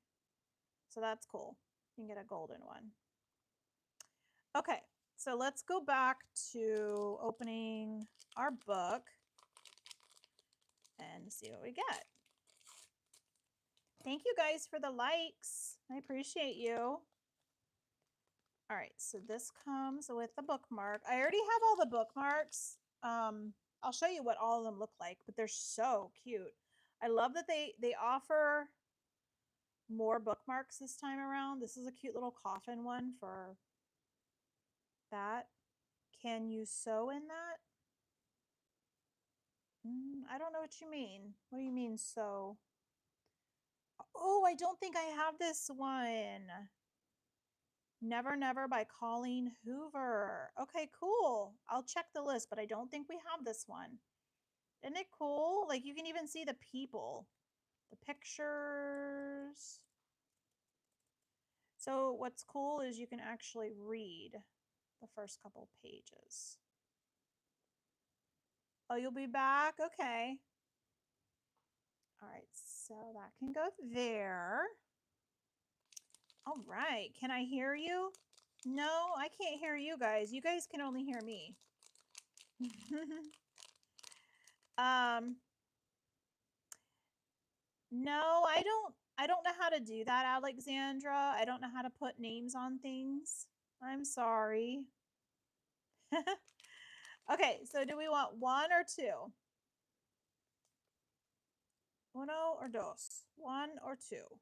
Speaker 1: So that's cool. You can get a golden one. Okay, so let's go back to opening our book and see what we get. Thank you guys for the likes. I appreciate you. All right, so this comes with a bookmark. I already have all the bookmarks. I'll show you what all of them look like, but they're so cute. I love that they offer more bookmarks this time around. This is a cute little coffin one for that. Can you sew in that? I don't know what you mean. What do you mean sew? Oh, I don't think I have this one. Never Never by Colleen Hoover. Okay, cool. I'll check the list, but I don't think we have this one. Isn't it cool? Like you can even see the people, the pictures. So what's cool is you can actually read the first couple pages. Oh, you'll be back? Okay. All right, so that can go there. All right, can I hear you? No, I can't hear you guys. You guys can only hear me. No, I don't know how to do that, Alexandra. I don't know how to put names on things. I'm sorry. Okay, so do we want one or two? Uno or dos? One or two?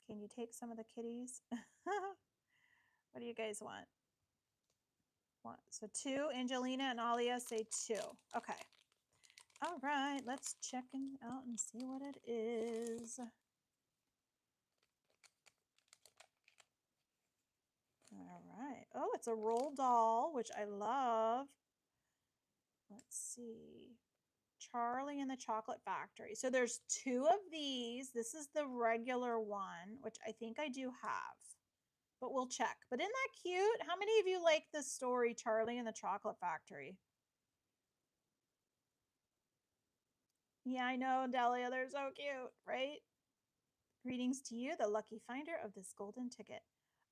Speaker 1: Can you take some of the kitties? What do you guys want? One. So two. Angelina and Alia say two. Okay. All right, let's check it out and see what it is. All right. Oh, it's a roll doll, which I love. Let's see. Charlie and the Chocolate Factory. So there's two of these. This is the regular one, which I think I do have. But we'll check. But isn't that cute? How many of you like this story, Charlie and the Chocolate Factory? Yeah, I know, Delia. They're so cute, right? Greetings to you, the lucky finder of this golden ticket.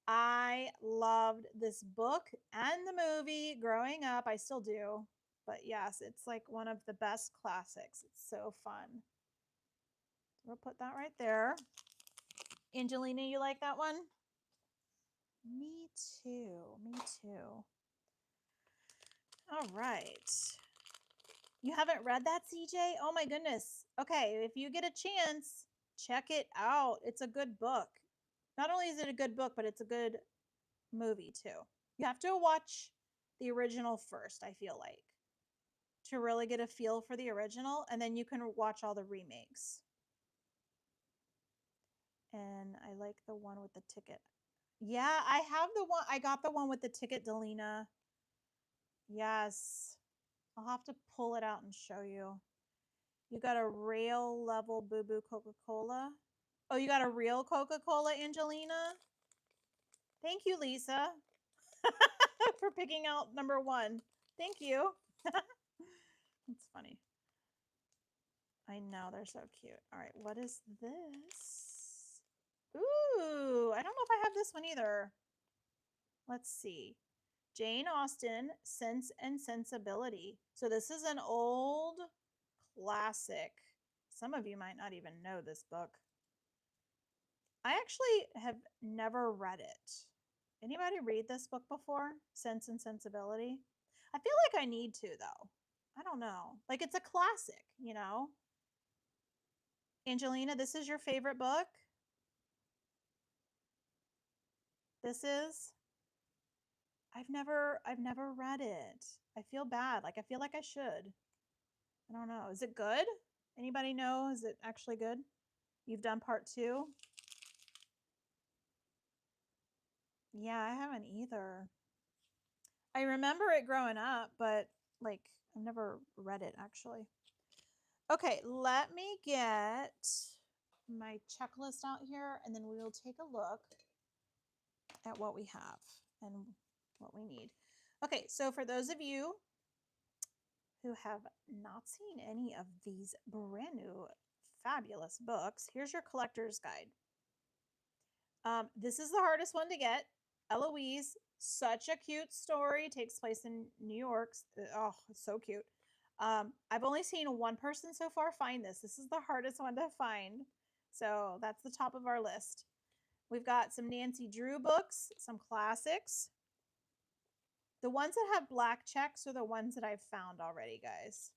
Speaker 1: I loved this book and the movie growing up. I still do. But yes, it's like one of the best classics. It's so fun. We'll put that right there. Angelina, you like that one? Me too. Me too. All right. You haven't read that, CJ? Oh my goodness. Okay, if you get a chance, check it out. It's a good book. Not only is it a good book, but it's a good movie too. You have to watch the original first, I feel like, to really get a feel for the original, and then you can watch all the remakes. And I like the one with the ticket. Yeah, I have the one. I got the one with the ticket, Delina. Yes. I'll have to pull it out and show you. You got a rail level Boo Boo Coca-Cola. Oh, you got a real Coca-Cola, Angelina? Thank you, Lisa, for picking out number 1. Thank you. That's funny. I know, they're so cute. All right, what is this? Ooh, I don't know if I have this one either. Let's see. Jane Austen, Sense and Sensibility. So this is an old classic. Some of you might not even know this book. I actually have never read it. Anybody read this book before? Sense and Sensibility? I feel like I need to, though. I don't know. Like, it's a classic, you know? Angelina, this is your favorite book? This is? I've never read it. I feel bad. Like, I feel like I should. I don't know. Is it good? Anybody know? Is it actually good? You've done part 2? Yeah, I haven't either. I remember it growing up, but like I've never read it actually. Okay, let me get my checklist out here and then we will take a look at what we have and what we need. Okay, so for those of you who have not seen any of these brand new fabulous books, here's your collector's guide. This is the hardest one to get. Eloise, such a cute story, takes place in New York. Oh, it's so cute. I've only seen one person so far find this. This is the hardest one to find. So that's the top of our list. We've got some Nancy Drew books, some classics. The ones that have black checks are the ones that I've found already, guys.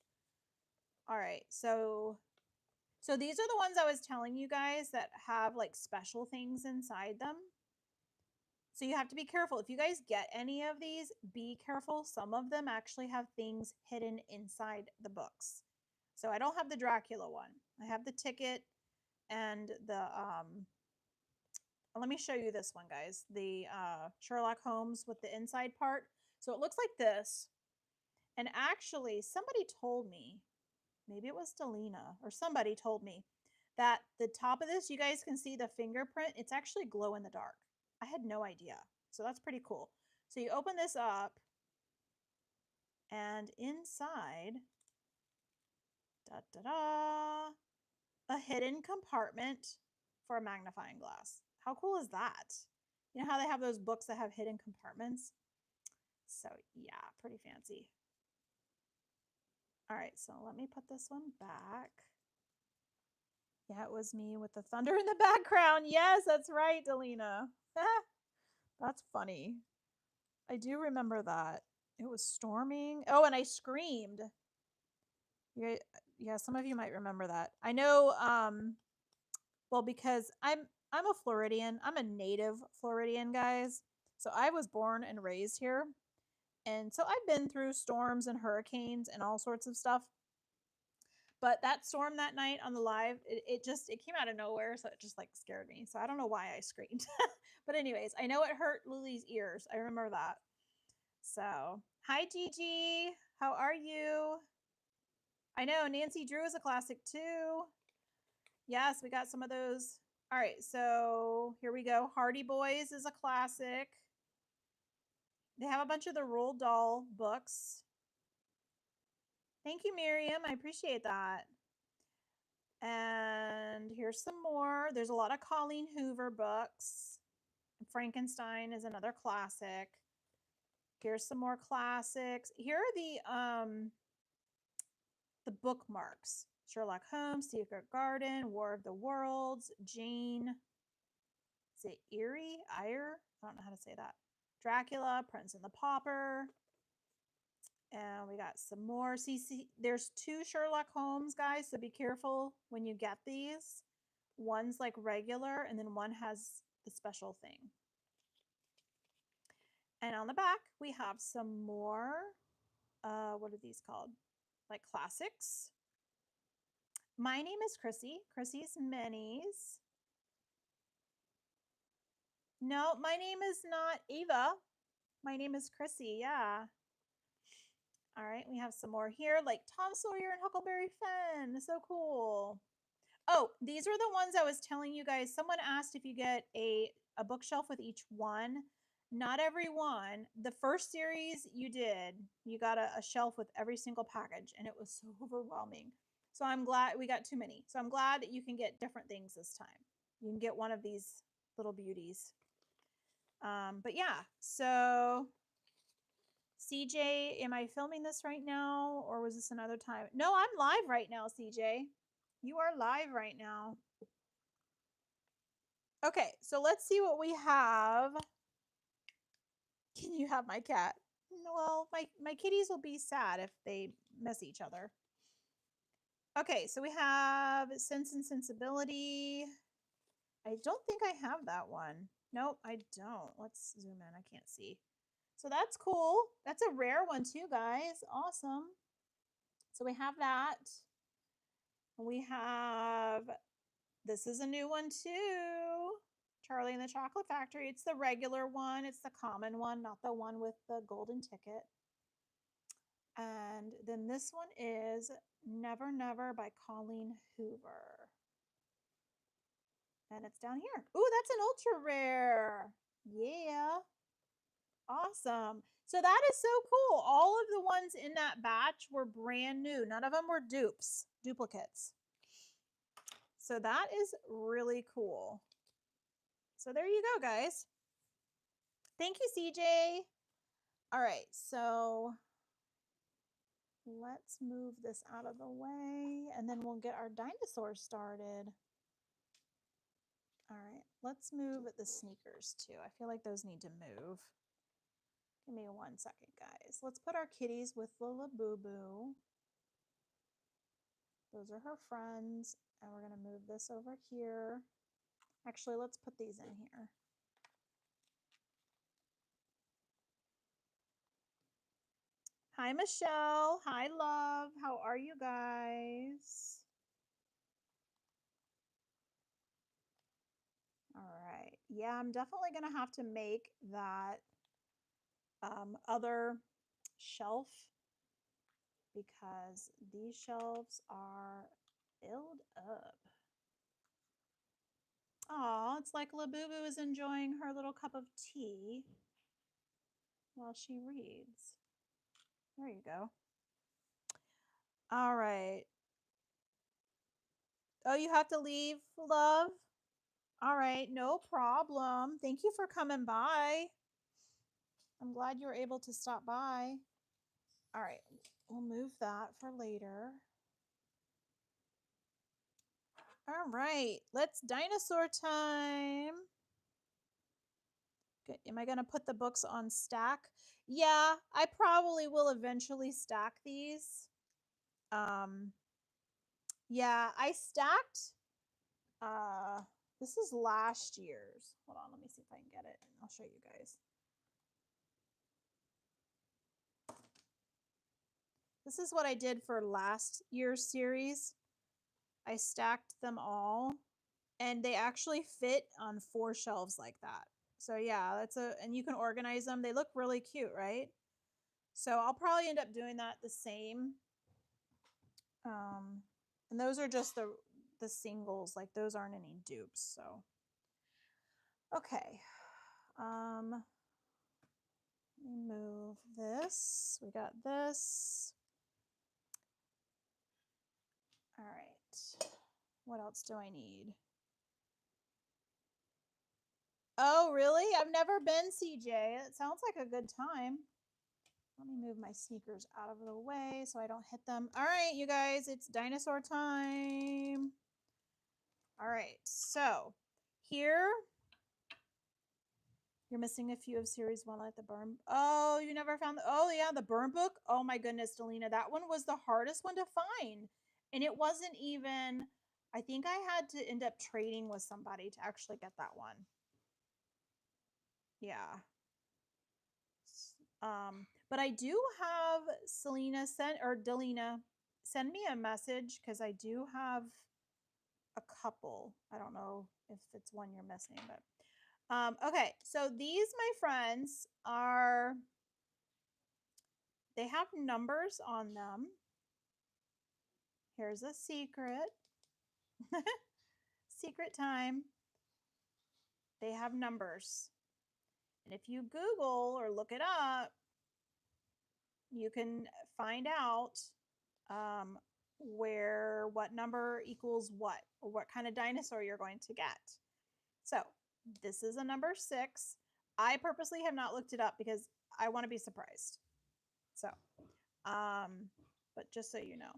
Speaker 1: All right, so these are the ones I was telling you guys that have like special things inside them. So you have to be careful. If you guys get any of these, be careful. Some of them actually have things hidden inside the books. So I don't have the Dracula one. I have the ticket and the let me show you this one, guys. The Sherlock Holmes with the inside part. So it looks like this. And actually, somebody told me, maybe it was Delina or somebody told me that the top of this, you guys can see the fingerprint. It's actually glow in the dark. I had no idea. So that's pretty cool. So you open this up and inside, da da da, a hidden compartment for a magnifying glass. How cool is that? You know how they have those books that have hidden compartments? So yeah, pretty fancy. All right, so let me put this one back. Yeah, it was me with the thunder in the background. Yes, that's right, Delina. That's funny. I do remember that. It was storming. Oh, and I screamed. Yeah, some of you might remember that. I know well because I'm a Floridian. I'm a native Floridian, guys. So I was born and raised here. And so I've been through storms and hurricanes and all sorts of stuff. But that storm that night on the live, it came out of nowhere, so it just like scared me. So I don't know why I screamed. But anyways, I know it hurt Lily's ears. I remember that. So, hi Gigi. How are you? I know Nancy Drew is a classic too. Yes, we got some of those. All right, so here we go. Hardy Boys is a classic. They have a bunch of the Roald Dahl books. Thank you, Miriam. I appreciate that. And here's some more. There's a lot of Colleen Hoover books. Frankenstein is another classic. Here's some more classics. Here are the bookmarks. Sherlock Holmes, Secret Garden, War of the Worlds, Jane. Is it Eyre? I don't know how to say that. Dracula, Prince and the Pauper. And we got some more. See, there's 2 Sherlock Holmes, guys, so be careful when you get these. One's like regular, and then one has the special thing. And on the back, we have some more, what are these called? Like classics. My name is Chrissy. Chrissy's Minis. No, my name is not Ava. My name is Chrissy, yeah. All right, we have some more here, like Tom Sawyer and Huckleberry Finn. So cool. Oh, these were the ones I was telling you guys. Someone asked if you get a bookshelf with each one. Not every one. The first series you did, you got a shelf with every single package, and it was so overwhelming. So I'm glad we got too many. So I'm glad that you can get different things this time. You can get one of these little beauties. But yeah, so CJ, am I filming this right now or was this another time? No, I'm live right now, CJ. You are live right now. Okay, so let's see what we have. Can you have my cat? Well, my kitties will be sad if they miss each other. Okay, so we have Sense and Sensibility. I don't think I have that one. Nope, I don't. Let's zoom in. I can't see. So that's cool. That's a rare one too, guys. Awesome. So we have that. We have, this is a new one too. Charlie and the Chocolate Factory. It's the regular one. It's the common one, not the one with the golden ticket. And then this one is Never Never by Colleen Hoover. And it's down here. Ooh, that's an ultra rare. Yeah. Awesome. So that is so cool. All of the ones in that batch were brand new. None of them were duplicates. So that is really cool. So there you go, guys. Thank you, CJ. All right, so let's move this out of the way and then we'll get our dinosaur started. All right, let's move the sneakers too. I feel like those need to move. Give me 1 second, guys. Let's put our kitties with Lila Boo Boo. Those are her friends. And we're going to move this over here. Actually, let's put these in here. Hi, Michelle. Hi, love. How are you guys? All right. Yeah, I'm definitely going to have to make that other shelf because these shelves are filled up. Oh, it's like Labubu is enjoying her little cup of tea while she reads. There you go. All right. Oh, you have to leave, love? All right, no problem. Thank you for coming by. I'm glad you were able to stop by. All right, we'll move that for later. All right, let's dinosaur time. Okay, am I going to put the books on stack? Yeah, I probably will eventually stack these. Yeah, I stacked, this is last year's. Hold on, let me see if I can get it. I'll show you guys. This is what I did for last year's series. I stacked them all and they actually fit on 4 shelves like that. So yeah, that's and you can organize them. They look really cute, right? So I'll probably end up doing that the same. And those are just the singles, like those aren't any dupes. So okay. Let me move this. We got this. All right. What else do I need? Oh, really? I've never been, CJ. It sounds like a good time. Let me move my sneakers out of the way so I don't hit them. All right, you guys, it's dinosaur time. All right, so here, you're missing a few of series 1, like the burn. Oh, you never found oh yeah, the burn book. Oh my goodness, Delina, that one was the hardest one to find. And it wasn't even, I think I had to end up trading with somebody to actually get that one. Yeah. But I do have Delina send me a message because I do have a couple. I don't know if it's one you're missing, but okay. So these, my friends, are they have numbers on them. Here's a secret. Secret time. They have numbers. And if you Google or look it up, you can find out what number equals what, or what kind of dinosaur you're going to get. So this is a number 6. I purposely have not looked it up because I want to be surprised. So, but just so you know.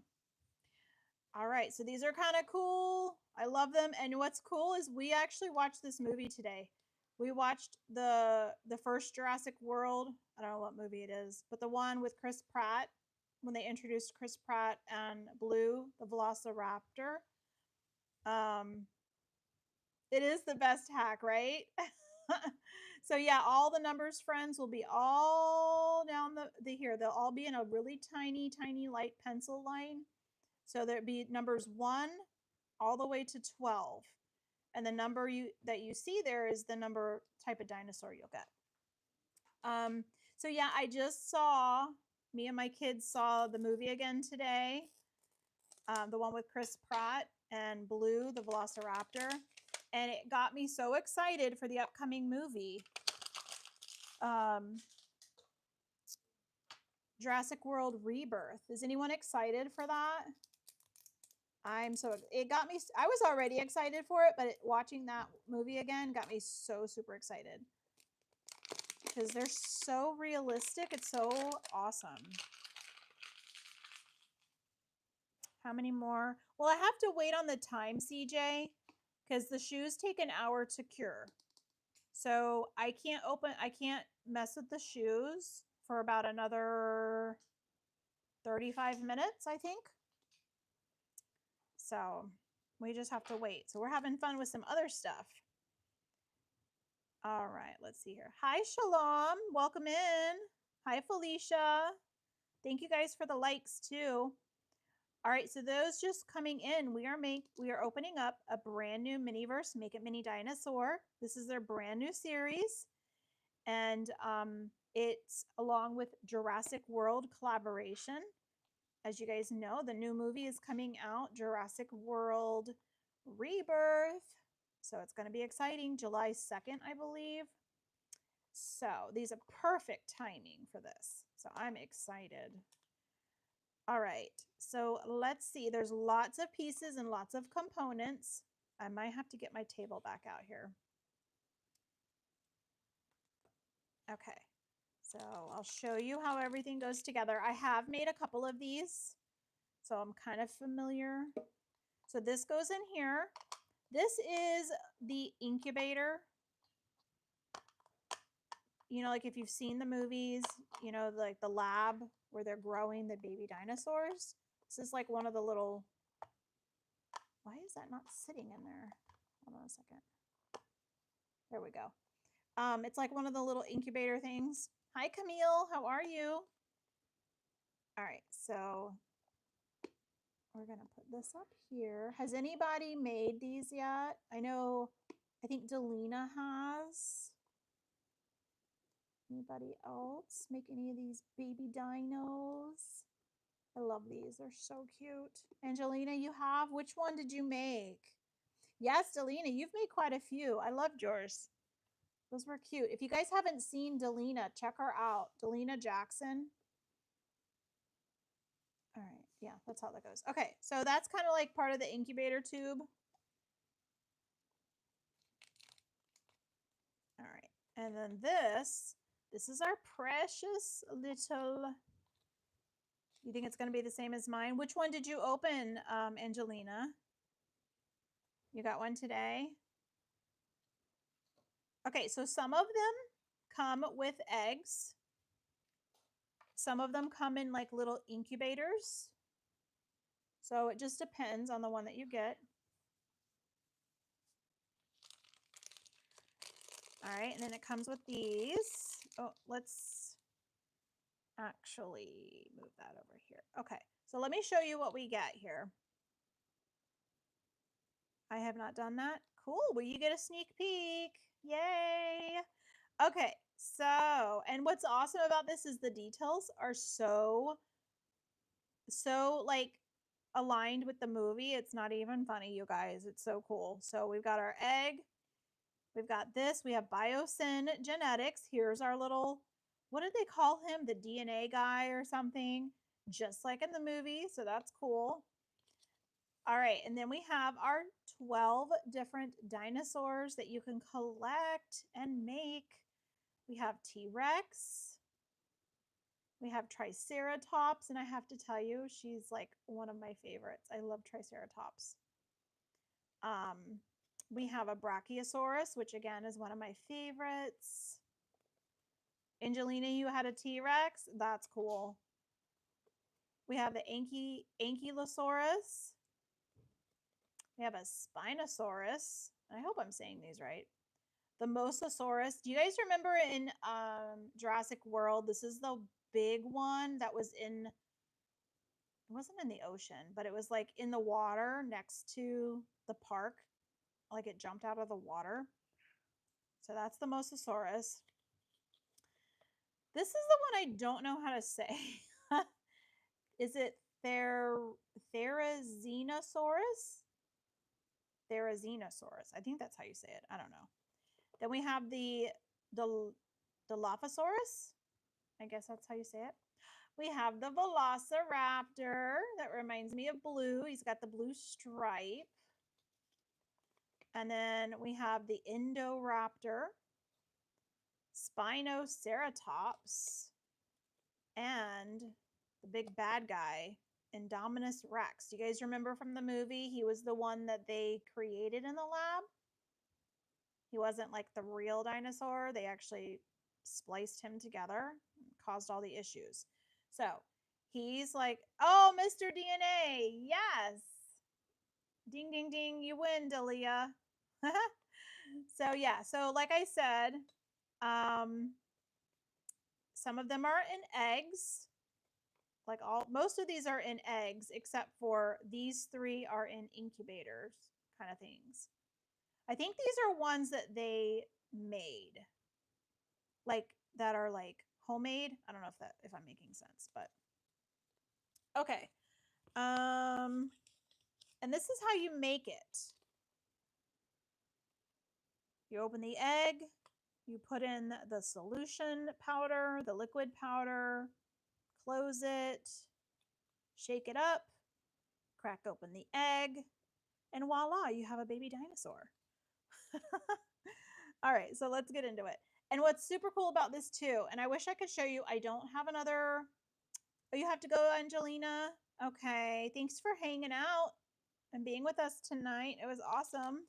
Speaker 1: All right, so these are kind of cool. I love them. And what's cool is we actually watched this movie today. We watched the first Jurassic World. I don't know what movie it is, but the one with Chris Pratt, when they introduced Chris Pratt and Blue, the Velociraptor. It is the best hack, right? So yeah, all the numbers, friends, will be all down the here. They'll all be in a really tiny, tiny light pencil line. So there'd be numbers 1 all the way to 12. And the number that you see there is the number type of dinosaur you'll get. So yeah, me and my kids saw the movie again today. The one with Chris Pratt and Blue, the Velociraptor. And it got me so excited for the upcoming movie. Jurassic World Rebirth. Is anyone excited for that? It got me, I was already excited for it, but watching that movie again got me so super excited. Because they're so realistic. It's so awesome. How many more? Well, I have to wait on the time, CJ, because the shoes take an hour to cure. So I can't mess with the shoes for about another 35 minutes, I think. So we just have to wait. So we're having fun with some other stuff. All right, let's see here. Hi, Shalom. Welcome in. Hi, Felicia. Thank you guys for the likes too. All right, so those just coming in, we are opening up a brand new Miniverse, Make It Mini Dinosaur. This is their brand new series. And it's along with Jurassic World collaboration. As you guys know, the new movie is coming out, Jurassic World Rebirth. So it's going to be exciting, July 2nd, I believe. So these are perfect timing for this. So I'm excited. All right, so let's see. There's lots of pieces and lots of components. I might have to get my table back out here. Okay, so I'll show you how everything goes together. I have made a couple of these, so I'm kind of familiar. So this goes in here. This is the incubator. You know, like if you've seen the movies, you know, like the lab where they're growing the baby dinosaurs. This is like one of the little, why is that not sitting in there? Hold on a second. There we go. It's like one of the little incubator things. Hi, Camille. How are you? All right, so we're going to put this up here. Has anybody made these yet? I think Delina has. Anybody else make any of these baby dinos? I love these. They're so cute. Angelina, you have? Which one did you make? Yes, Delina, you've made quite a few. I loved yours. Those were cute. If you guys haven't seen Delina, check her out. Delina Jackson. All right. Yeah, that's how that goes. Okay, so that's kind of like part of the incubator tube. All right. And then this is our precious little... You think it's going to be the same as mine? Which one did you open, Angelina? You got one today? Okay, so some of them come with eggs. Some of them come in like little incubators. So it just depends on the one that you get. All right, and then it comes with these. Oh, let's actually move that over here. Okay, so let me show you what we get here. I have not done that. Cool, well, you get a sneak peek. Yay. Okay, So, and what's awesome about this is the details are so like aligned with the movie. It's not even funny, you guys. It's so cool. So we've got our egg. We've got this. We have Biosyn Genetics. Here's our little, what did they call him? The DNA guy or something, just like in the movie. So that's cool. All right, and then we have our 12 different dinosaurs that you can collect and make. We have T-Rex. We have Triceratops, and I have to tell you, she's like one of my favorites. I love Triceratops. We have a Brachiosaurus, which again is one of my favorites. Angelina, you had a T-Rex. That's cool. We have the Ankylosaurus. We have a Spinosaurus. I hope I'm saying these right. The Mosasaurus. Do you guys remember in Jurassic World? This is the big one that was in, it wasn't in the ocean, but it was like in the water next to the park. Like it jumped out of the water. So that's the Mosasaurus. This is the one I don't know how to say. Is it Therizinosaurus? Therizinosaurus. I think that's how you say it. I don't know. Then we have the Dilophosaurus. I guess that's how you say it. We have the Velociraptor. That reminds me of Blue. He's got the blue stripe. And then we have the Indoraptor, Spinoceratops, and the big bad guy, Indominus Rex. Do you guys remember from the movie? He was the one that they created in the lab. He wasn't like the real dinosaur. They actually spliced him together, caused all the issues. So he's like, oh, Mr. DNA. Yes. Ding, ding, ding. You win, Dalia. So yeah. So like I said, some of them are in eggs. Like most of these are in eggs, except for these 3 are in incubators kind of things. I think these are ones that they made, like that are like homemade. I don't know if I'm making sense, but okay. And this is how you make it. You open the egg, you put in the solution powder, the liquid powder, close it, shake it up, crack open the egg, and voila, you have a baby dinosaur. All right, so let's get into it. And what's super cool about this too, and I wish I could show you, I don't have another, oh, you have to go, Angelina? Okay, thanks for hanging out and being with us tonight. It was awesome.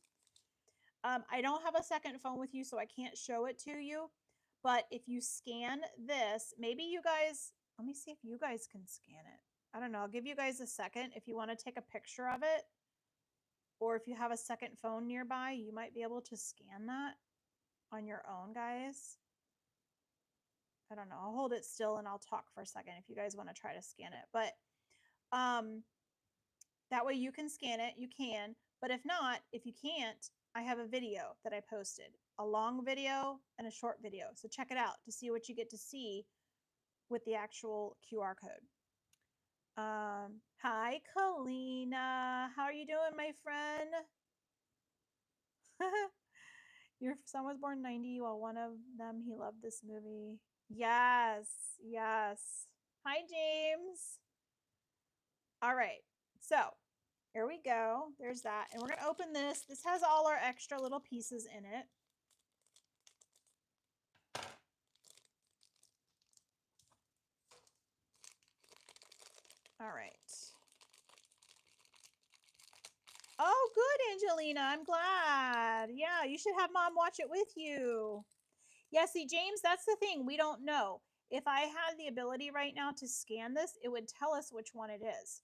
Speaker 1: I don't have a second phone with you, so I can't show it to you. But if you scan this, maybe you guys, let me see if you guys can scan it. I don't know. I'll give you guys a second if you want to take a picture of it. Or if you have a second phone nearby, you might be able to scan that on your own, guys. I don't know. I'll hold it still and I'll talk for a second if you guys want to try to scan it. But that way you can scan it. You can. But if not, if you can't, I have a video that I posted. A long video and a short video. So check it out to see what you get to see with the actual QR code. Hi, Kalina. How are you doing, my friend? Your son was born 90. While one of them, he loved this movie. Yes, yes. Hi, James. All right. So here we go. There's that. And we're going to open this. This has all our extra little pieces in it. All right. Oh, good, Angelina. I'm glad. Yeah, you should have Mom watch it with you. Yeah, see, James, that's the thing. We don't know. If I had the ability right now to scan this, it would tell us which one it is.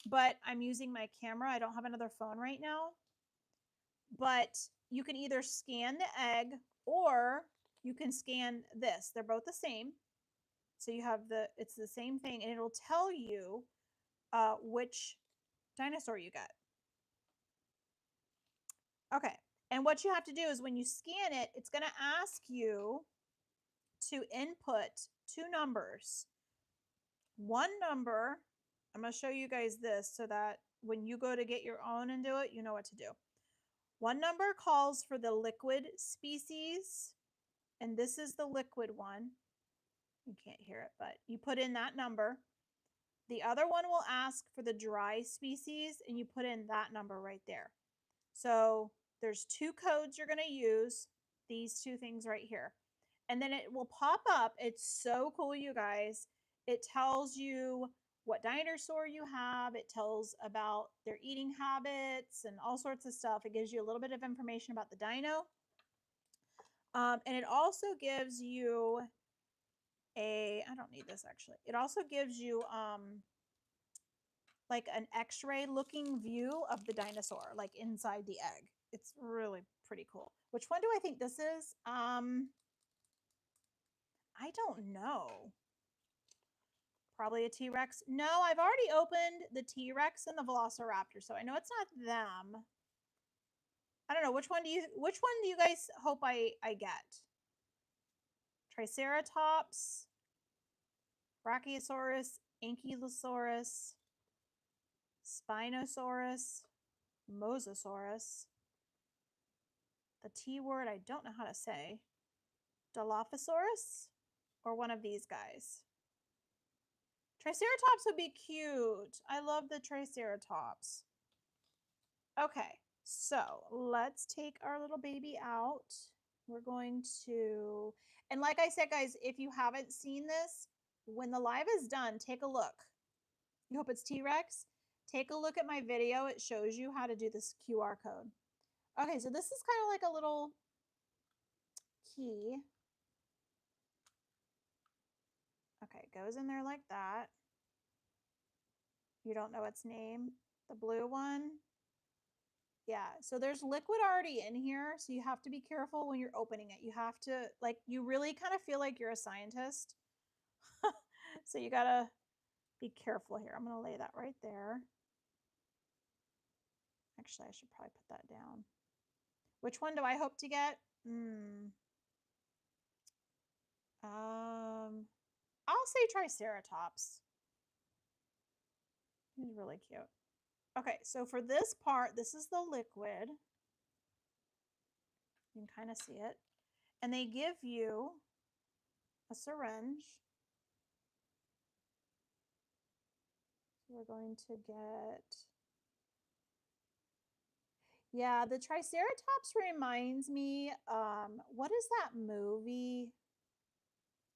Speaker 1: But I'm using my camera. I don't have another phone right now. But you can either scan the egg or you can scan this. They're both the same. So you have it's the same thing, and it'll tell you which dinosaur you got. Okay, and what you have to do is when you scan it, it's going to ask you to input two numbers. One number, I'm going to show you guys this so that when you go to get your own and do it, you know what to do. One number calls for the liquid species, and this is the liquid one. You can't hear it, but you put in that number. The other one will ask for the dry species, and you put in that number right there. So there's two codes you're going to use, these two things right here. And then it will pop up. It's so cool, you guys. It tells you what dinosaur you have. It tells about their eating habits and all sorts of stuff. It gives you a little bit of information about the dino. And it also gives you I don't need this actually. It also gives you like an x-ray looking view of the dinosaur, like inside the egg. It's really pretty cool. Which one do I think this is? I don't know. Probably a T-Rex. No, I've already opened the T-Rex and the Velociraptor, so I know it's not them. I don't know, which one do you guys hope I get? Triceratops, Brachiosaurus, Ankylosaurus, Spinosaurus, Mosasaurus. The T word I don't know how to say. Dilophosaurus, or one of these guys. Triceratops would be cute. I love the Triceratops. Okay, so let's take our little baby out. We're going to, and like I said, guys, if you haven't seen this, when the live is done, take a look. You hope it's T-Rex? Take a look at my video. It shows you how to do this QR code. Okay, so this is kind of like a little key. Okay, it goes in there like that. You don't know its name? The blue one? Yeah, so there's liquid already in here, so you have to be careful when you're opening it. You have to, like, you really kind of feel like you're a scientist. So you gotta be careful here. I'm gonna lay that right there. Actually, I should probably put that down. Which one do I hope to get? I'll say Triceratops. He's really cute. Okay, so for this part, this is the liquid. You can kind of see it. And they give you a syringe. So we're going to get... Yeah, the Triceratops reminds me, what is that movie?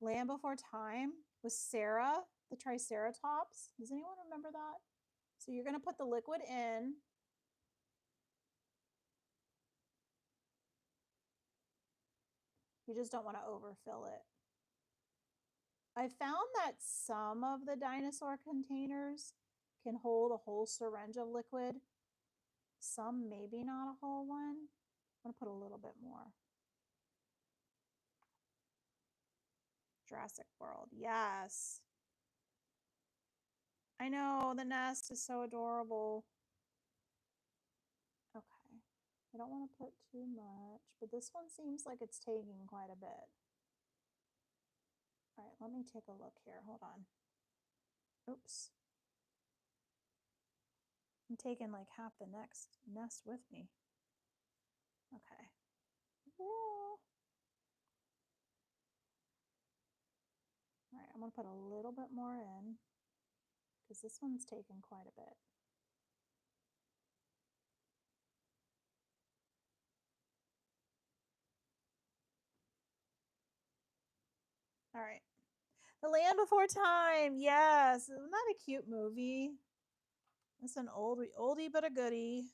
Speaker 1: Land Before Time with Sarah, the Triceratops. Does anyone remember that? So you're going to put the liquid in. You just don't want to overfill it. I found that some of the dinosaur containers can hold a whole syringe of liquid. Some maybe not a whole one. I'm going to put a little bit more. Jurassic World, yes. I know, the nest is so adorable. Okay, I don't want to put too much, but this one seems like it's taking quite a bit. All right, let me take a look here. Hold on. Oops. I'm taking like half the next nest with me. Okay. Whoa. All right, I'm going to put a little bit more in because this one's taken quite a bit. All right. The Land Before Time. Yes. Isn't that a cute movie? It's an oldie but a goodie.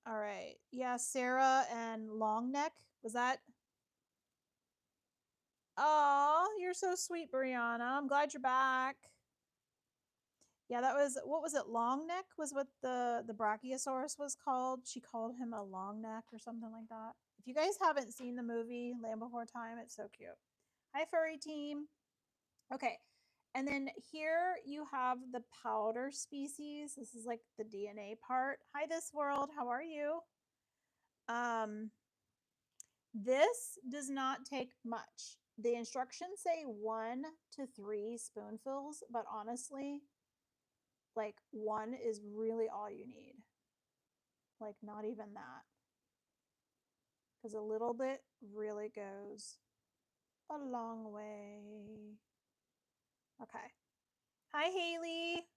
Speaker 1: All right. Yeah, Sarah and Longneck. Was that? Oh, you're so sweet, Brianna. I'm glad you're back. Yeah, that was, what was it? Longneck was what the Brachiosaurus was called. She called him a long neck or something like that. If you guys haven't seen the movie Land Before Time, it's so cute. Hi, furry team. Okay, and then here you have the powder species. This is like the DNA part. Hi, This World. How are you? This does not take much. The instructions say 1 to 3 spoonfuls, but honestly, like 1 is really all you need. Like not even that. Because a little bit really goes a long way. Okay. Hi, Haley.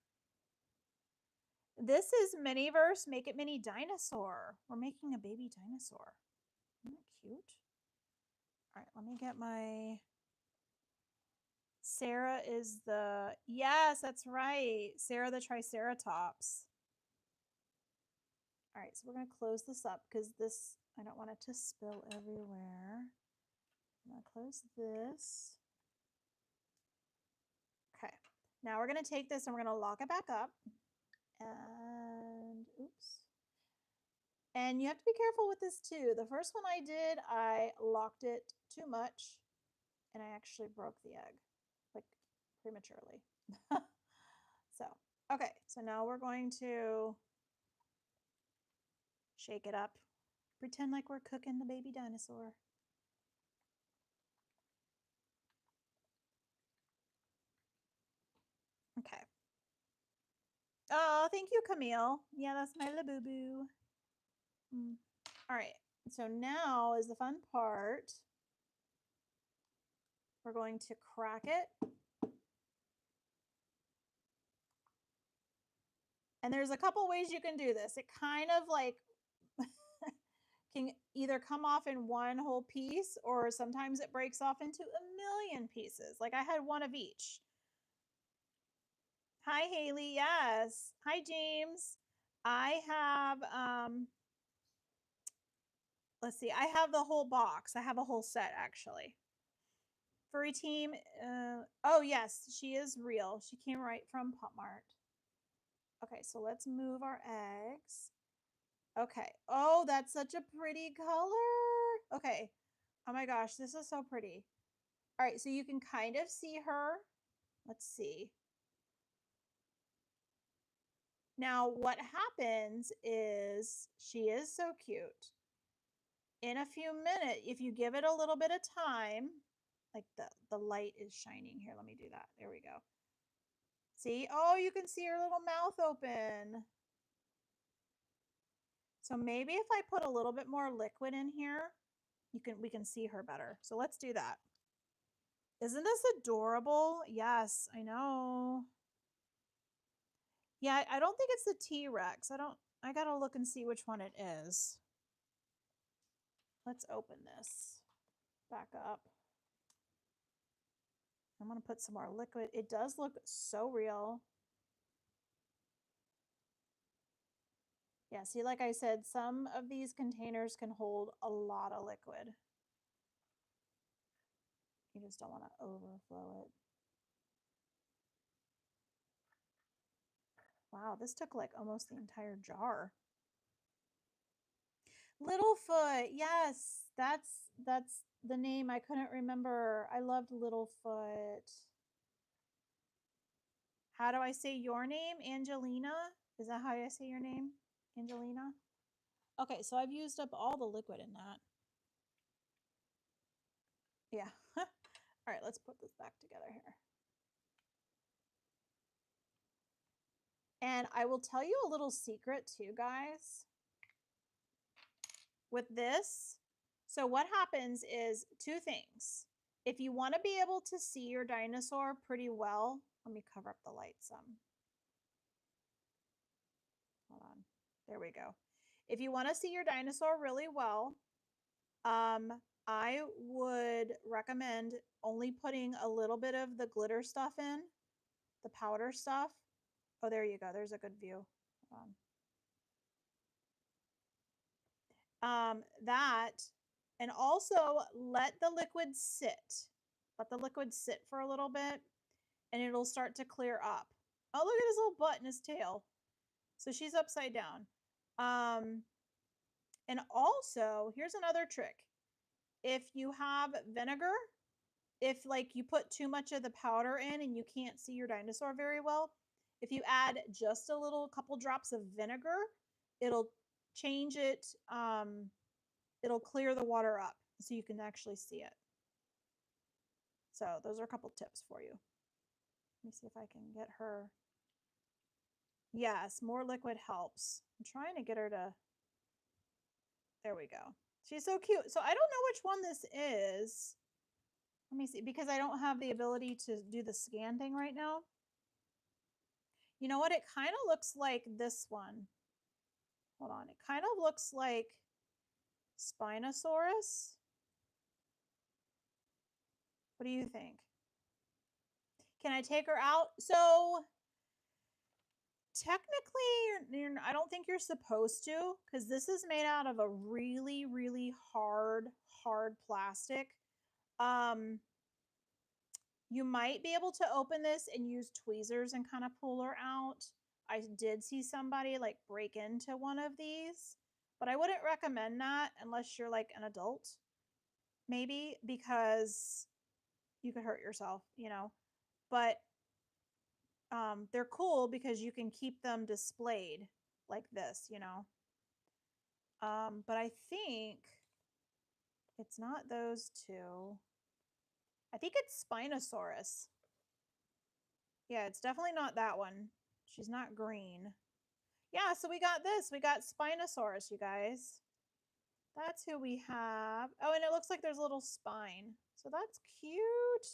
Speaker 1: This is Miniverse Make It Mini Dinosaur. We're making a baby dinosaur. Isn't that cute? All right, let me get my... Sarah is the... Yes, that's right. Sarah the Triceratops. All right, so we're going to close this up because this... I don't want it to spill everywhere. I'm going to close this. Okay. Now we're going to take this and we're going to lock it back up. And... Oops. And you have to be careful with this too. The first one I did, I locked it too much and I actually broke the egg, like prematurely. So, okay, so now we're going to shake it up. Pretend like we're cooking the baby dinosaur. Okay. Oh, thank you, Camille. Yeah, that's my Labubu. All right, so now is the fun part. We're going to crack it. And there's a couple ways you can do this. It kind of like can either come off in one whole piece or sometimes it breaks off into a million pieces. Like I had one of each. Hi, Haley. Yes. Hi, James. I have, let's see, I have the whole box. I have a whole set actually. Furry team. Oh, yes, she is real. She came right from Pop Mart. Okay, so let's move our eggs. Okay. Oh, that's such a pretty color. Okay. Oh my gosh, this is so pretty. All right, so you can kind of see her. Let's see. Now, what happens is she is so cute. In a few minutes, if you give it a little bit of time, like the light is shining here. Let me do that. There we go. See? Oh, you can see her little mouth open. So maybe if I put a little bit more liquid in here, we can see her better. So let's do that. Isn't this adorable? Yes, I know. Yeah, I don't think it's the T-Rex. I gotta look and see which one it is. Let's open this back up. I'm gonna put some more liquid. It does look so real. Yeah, see, like I said, some of these containers can hold a lot of liquid. You just don't want to overflow it. Wow, this took like almost the entire jar. Littlefoot, yes, that's the name I couldn't remember. I loved Littlefoot. How do I say your name? Angelina? Is that how I say your name? Angelina? Okay, so I've used up all the liquid in that. Yeah. All right, let's put this back together here. And I will tell you a little secret too, guys. With this, so what happens is 2 things. If you want to be able to see your dinosaur pretty well, let me cover up the light some. Hold on. There we go. If you want to see your dinosaur really well, I would recommend only putting a little bit of the glitter stuff in, the powder stuff. Oh, there you go. There's a good view. Hold on. That, and also let the liquid sit. Let the liquid sit for a little bit and it'll start to clear up. Oh, look at his little butt and his tail. So she's upside down. And also, here's another trick. If you have vinegar, if like you put too much of the powder in and you can't see your dinosaur very well, if you add just a little couple drops of vinegar, it'll change it. It'll clear the water up so you can actually see it. So those are a couple tips for you. Let me see if I can get her. Yes, more liquid helps. I'm trying to get her to. There we go. She's so cute. So I don't know which one this is. Let me see, because I don't have the ability to do the scan thing right now. You know what? It kind of looks like this one. Hold on. It kind of looks like Spinosaurus. What do you think? Can I take her out? So technically, I don't think you're supposed to, because this is made out of a really, really hard plastic. You might be able to open this and use tweezers and kind of pull her out. I did see somebody like break into one of these, but I wouldn't recommend that unless you're like an adult, maybe, because you could hurt yourself, you know. But they're cool because you can keep them displayed like this, you know. But I think it's not those two. I think it's Spinosaurus. Yeah, it's definitely not that one. She's not green. Yeah, so we got this. We got Spinosaurus, you guys. That's who we have. Oh, and it looks like there's a little spine. So that's cute.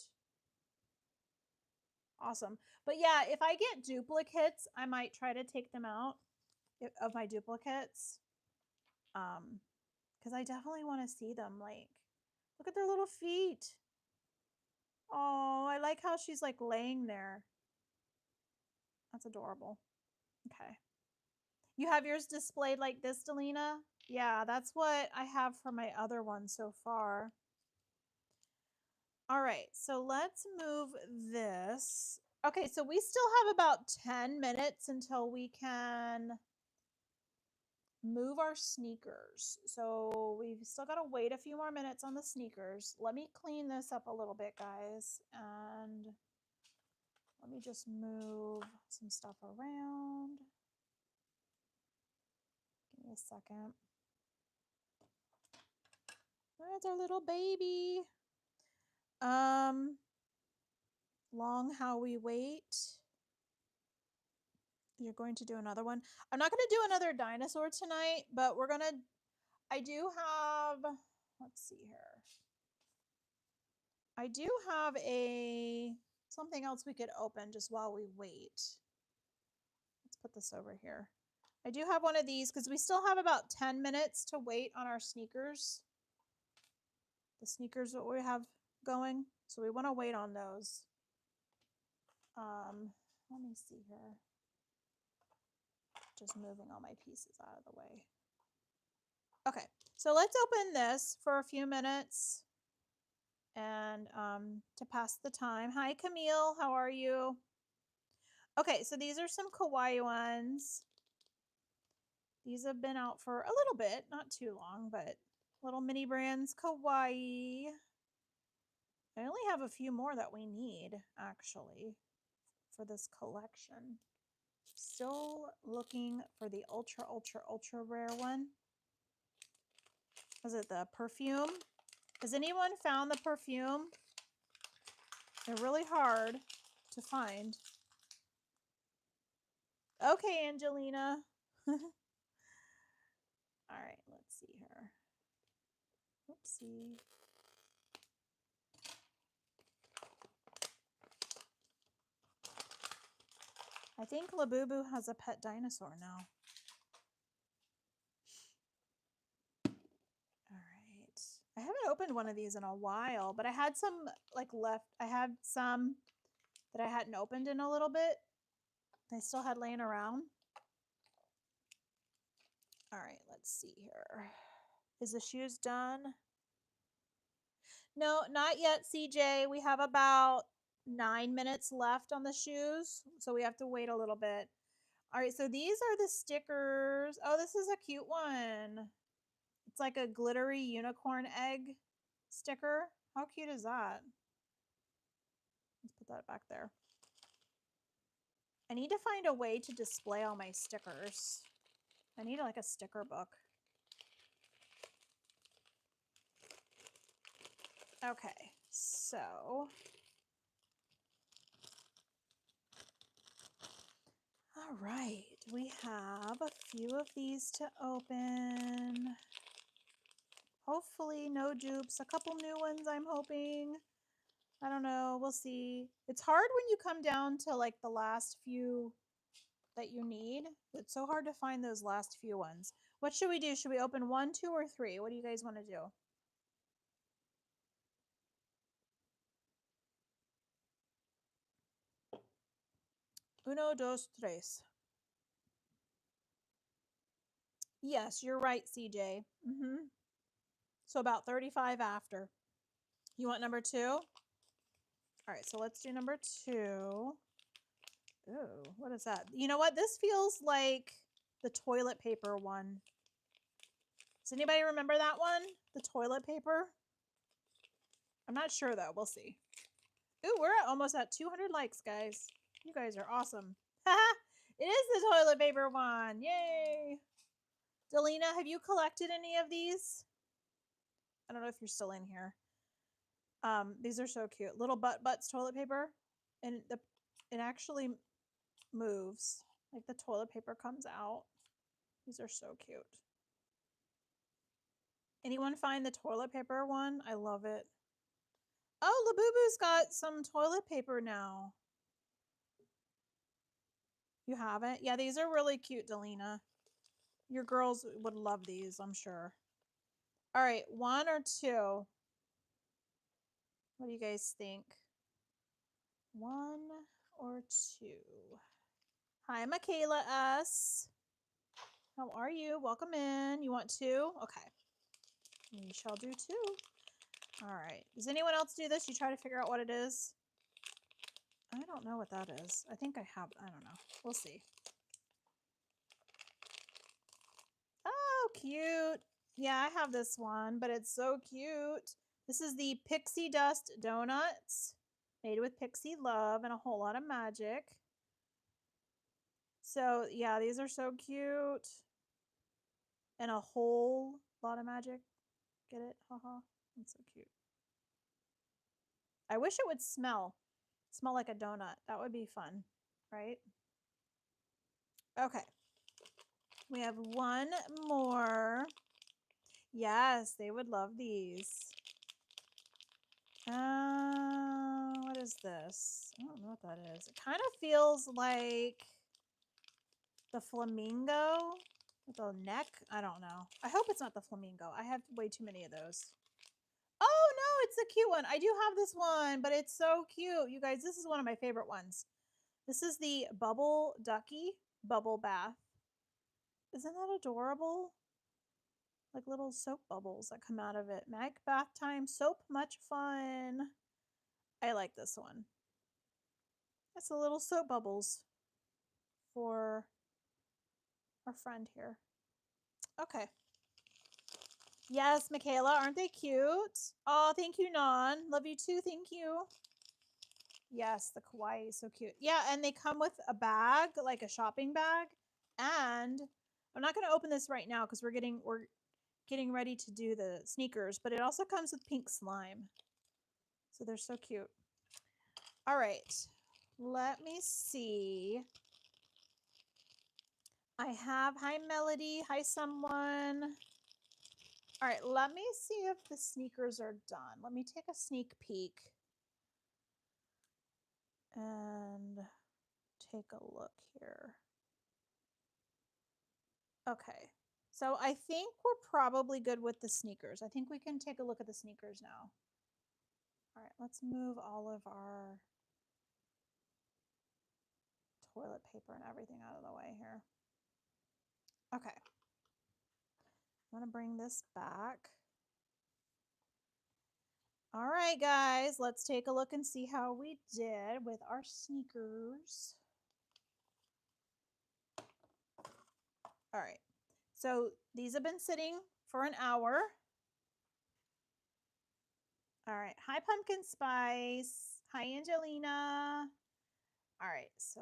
Speaker 1: Awesome. But yeah, if I get duplicates, I might try to take them out of my duplicates. Because I definitely want to see them. Like, look at their little feet. Oh, I like how she's like laying there. That's adorable. Okay. You have yours displayed like this, Delina? Yeah, that's what I have for my other one so far. All right, so let's move this. Okay, so we still have about 10 minutes until we can move our sneakers. So we've still got to wait a few more minutes on the sneakers. Let me clean this up a little bit, guys. And let me just move some stuff around. Give me a second. That's our little baby. Long how we wait. You're going to do another one. I'm not going to do another dinosaur tonight, but we're going to, I do have, let's see here. I do have something else we could open just while we wait. Let's put this over here. I do have one of these because we still have about 10 minutes to wait on our sneakers. The sneakers that we have going. So we want to wait on those. Let me see here. Just moving all my pieces out of the way. Okay, so let's open this for a few minutes and to pass the time. Hi, Camille. How are you? Okay, so these are some kawaii ones. These have been out for a little bit, not too long, but little mini brands kawaii. I only have a few more that we need, actually, for this collection. Still looking for the ultra, ultra, ultra rare one. Was it the perfume? Has anyone found the perfume? They're really hard to find. Okay, Angelina. All right, let's see here. Oopsie. I think Labubu has a pet dinosaur now. All right. I haven't opened one of these in a while, but I had some like left. I had some that I hadn't opened in a little bit. I still had laying around. All right, let's see here. Is the shoes done? No, not yet, CJ. We have about 9 minutes left on the shoes, so we have to wait a little bit. All right, so these are the stickers. Oh, this is a cute one. It's like a glittery unicorn egg sticker. How cute is that? Let's put that back there. I need to find a way to display all my stickers. I need like a sticker book. Okay, so all right, we have a few of these to open. Hopefully no dupes, a couple new ones I'm hoping. I don't know, we'll see. It's hard when you come down to like the last few that you need. It's so hard to find those last few ones. What should we do? Should we open 1, 2, or 3? What do you guys want to do? Uno, dos, tres. Yes, you're right, CJ. So about 35 after. You want number 2? All right, so let's do number 2. Ooh, what is that? You know what? This feels like the toilet paper one. Does anybody remember that one? The toilet paper? I'm not sure though. We'll see. Ooh, we're almost at 200 likes, guys. You guys are awesome. It is the toilet paper one. Yay. Delina, have you collected any of these? I don't know if you're still in here. These are so cute. Little butts toilet paper. And it actually moves. Like the toilet paper comes out. These are so cute. Anyone find the toilet paper one? I love it. Oh, Labubu's got some toilet paper now. You haven't? Yeah, these are really cute, Delina. Your girls would love these, I'm sure. All right, 1 or 2? What do you guys think? 1 or 2? Hi, Michaela S. How are you? Welcome in. You want 2? Okay. We shall do 2. All right. Does anyone else do this? You try to figure out what it is? I don't know what that is. I think I have. I don't know. We'll see. Oh, cute. Yeah, I have this one, but it's so cute. This is the Pixie Dust Donuts, made with pixie love and a whole lot of magic. So, yeah, these are so cute. And a whole lot of magic. Get it? Haha. That's so cute. I wish it would smell like a donut. That would be fun, right? Okay. We have 1 more. Yes, they would love these. What is this? I don't know what that is. It kind of feels like the flamingo with a neck. I don't know. I hope it's not the flamingo. I have way too many of those. Oh, no, it's a cute one. I do have this one, but it's so cute. You guys, this is one of my favorite ones. This is the Bubble Ducky Bubble Bath. Isn't that adorable? Like little soap bubbles that come out of it. Mag bath time soap, much fun. I like this one. It's the little soap bubbles for our friend here. Okay. Yes, Michaela, aren't they cute? Oh, thank you, Non. Love you too. Thank you. Yes, the kawaii is so cute. Yeah, and they come with a bag, like a shopping bag. And I'm not going to open this right now because we're getting ready to do the sneakers, but it also comes with pink slime. So they're so cute. All right. Let me see. I have, hi Melody, hi someone. All right, let me see if the sneakers are done. Let me take a sneak peek and take a look here. Okay, so I think we're probably good with the sneakers. I think we can take a look at the sneakers now. All right, let's move all of our toilet paper and everything out of the way here. Okay. I'm going to bring this back. All right, guys, let's take a look and see how we did with our sneakers. All right, so these have been sitting for an hour. All right, hi Pumpkin Spice. Hi Angelina. All right, so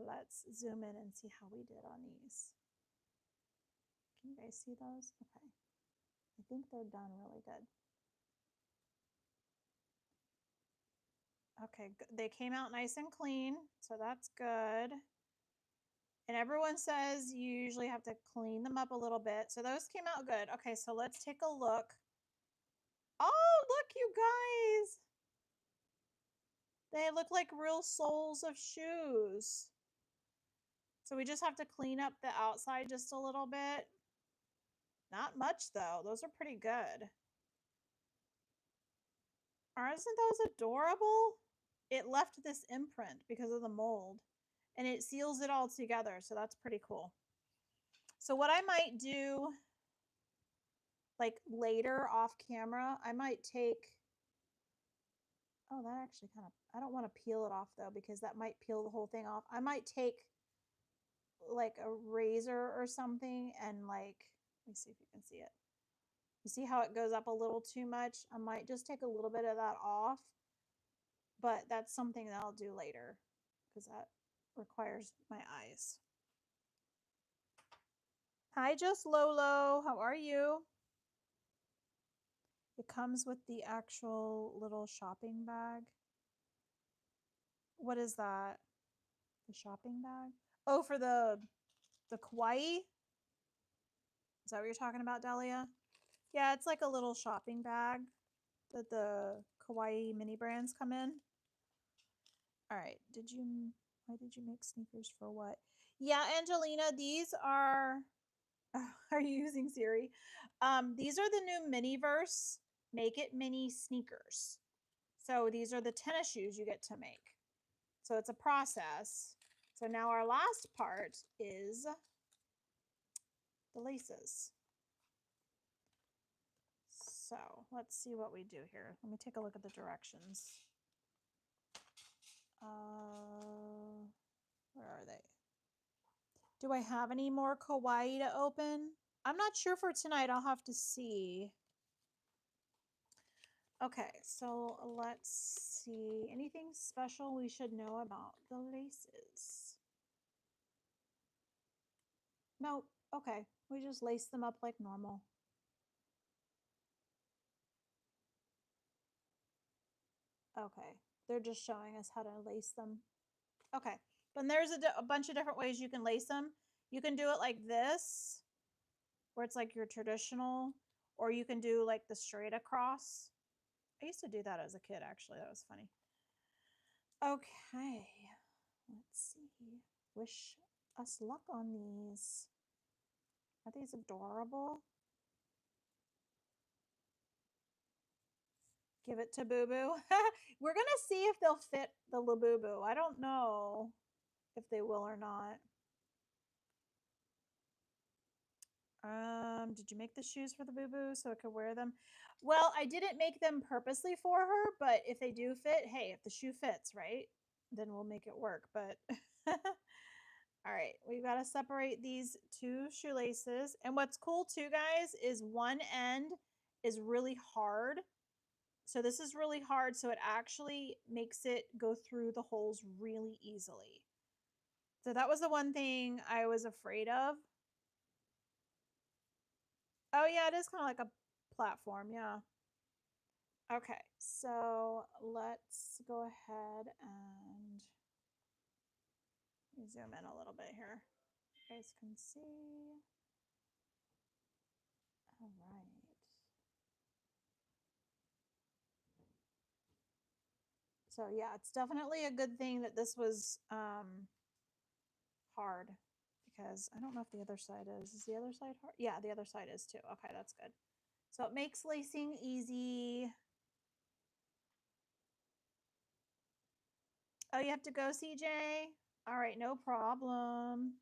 Speaker 1: let's zoom in and see how we did on these. Can you guys see those? Okay, I think they're done really good. Okay, they came out nice and clean, so that's good. And everyone says you usually have to clean them up a little bit. So those came out good. Okay, so let's take a look. Oh, look, you guys. They look like real soles of shoes. So we just have to clean up the outside just a little bit. Not much, though. Those are pretty good. Aren't those adorable? It left this imprint because of the mold. And it seals it all together. So that's pretty cool. So what I might do, like later off camera, I might take... Oh, that actually kind of... I don't want to peel it off, though, because that might peel the whole thing off. I might take like a razor or something and like... Let me see if you can see it. You see how it goes up a little too much? I might just take a little bit of that off. But that's something that I'll do later because that requires my eyes. Hi, Just Lolo. How are you? It comes with the actual little shopping bag. What is that? The shopping bag? Oh, for the kawaii? Is that what you're talking about, Delia? Yeah, it's like a little shopping bag that the kawaii mini brands come in. All right. Why did you make sneakers for what? Yeah, Angelina, these are... Are you using Siri? These are the new Miniverse Make It Mini sneakers. So these are the tennis shoes you get to make. So it's a process. So now our last part is the laces. So let's see what we do here. Let me take a look at the directions. Where are they? Do I have any more kawaii to open? I'm not sure for tonight. I'll have to see. Okay, so let's see. Anything special we should know about the laces? Nope. Okay, we just lace them up like normal. Okay, they're just showing us how to lace them. Okay, but there's a bunch of different ways you can lace them. You can do it like this, where it's like your traditional, or you can do like the straight across. I used to do that as a kid, actually. That was funny. Okay, let's see. Wish us luck on these. Are these adorable? Give it to Boo Boo. We're going to see if they'll fit the Labubu. I don't know if they will or not. Did you make the shoes for the Boo Boo so I could wear them? Well, I didn't make them purposely for her, but if they do fit, hey, if the shoe fits, right? Then we'll make it work. But all right, we've got to separate these two shoelaces. And what's cool too, guys, is one end is really hard. So this is really hard, so it actually makes it go through the holes really easily. So that was the one thing I was afraid of. Oh yeah, it is kind of like a platform, yeah. Okay, so let's go ahead and zoom in a little bit here. You guys can see. All right. So yeah, it's definitely a good thing that this was hard, because I don't know if the other side is. Is the other side hard? Yeah, the other side is too. Okay, that's good. So it makes lacing easy. Oh, you have to go, CJ? All right, no problem.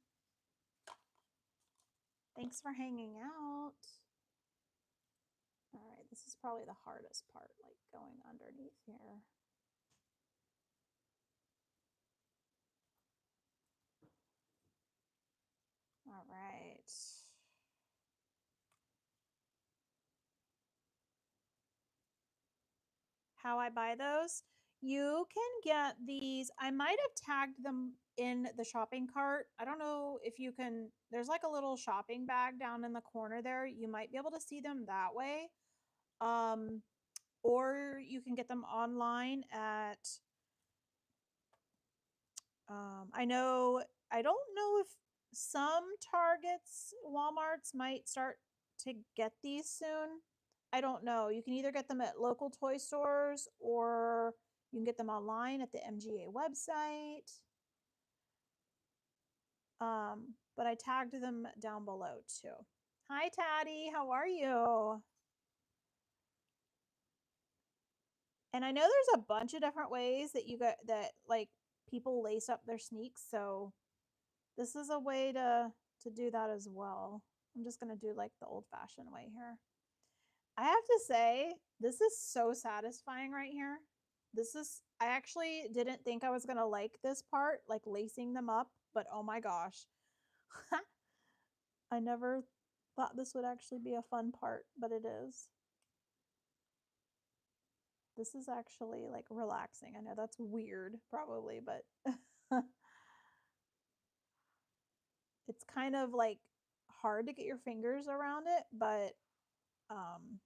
Speaker 1: Thanks for hanging out. All right, this is probably the hardest part, like going underneath here. All right. How I buy those? You can get these. I might have tagged them in the shopping cart. I don't know if you can. There's like a little shopping bag down in the corner there. You might be able to see them that way. Or you can get them online at I know, I don't know if some Targets, Walmarts might start to get these soon. I don't know. You can either get them at local toy stores or you can get them online at the MGA website. But I tagged them down below too. Hi, Taddy. How are you? And I know there's a bunch of different ways that you get that like people lace up their sneaks. So this is a way to do that as well. I'm just gonna do like the old fashioned way here. I have to say, this is so satisfying right here. This is, I actually didn't think I was gonna like this part, like lacing them up, but oh my gosh. I never thought this would actually be a fun part, but it is. This is actually like relaxing. I know that's weird, probably, but it's kind of like hard to get your fingers around it, um,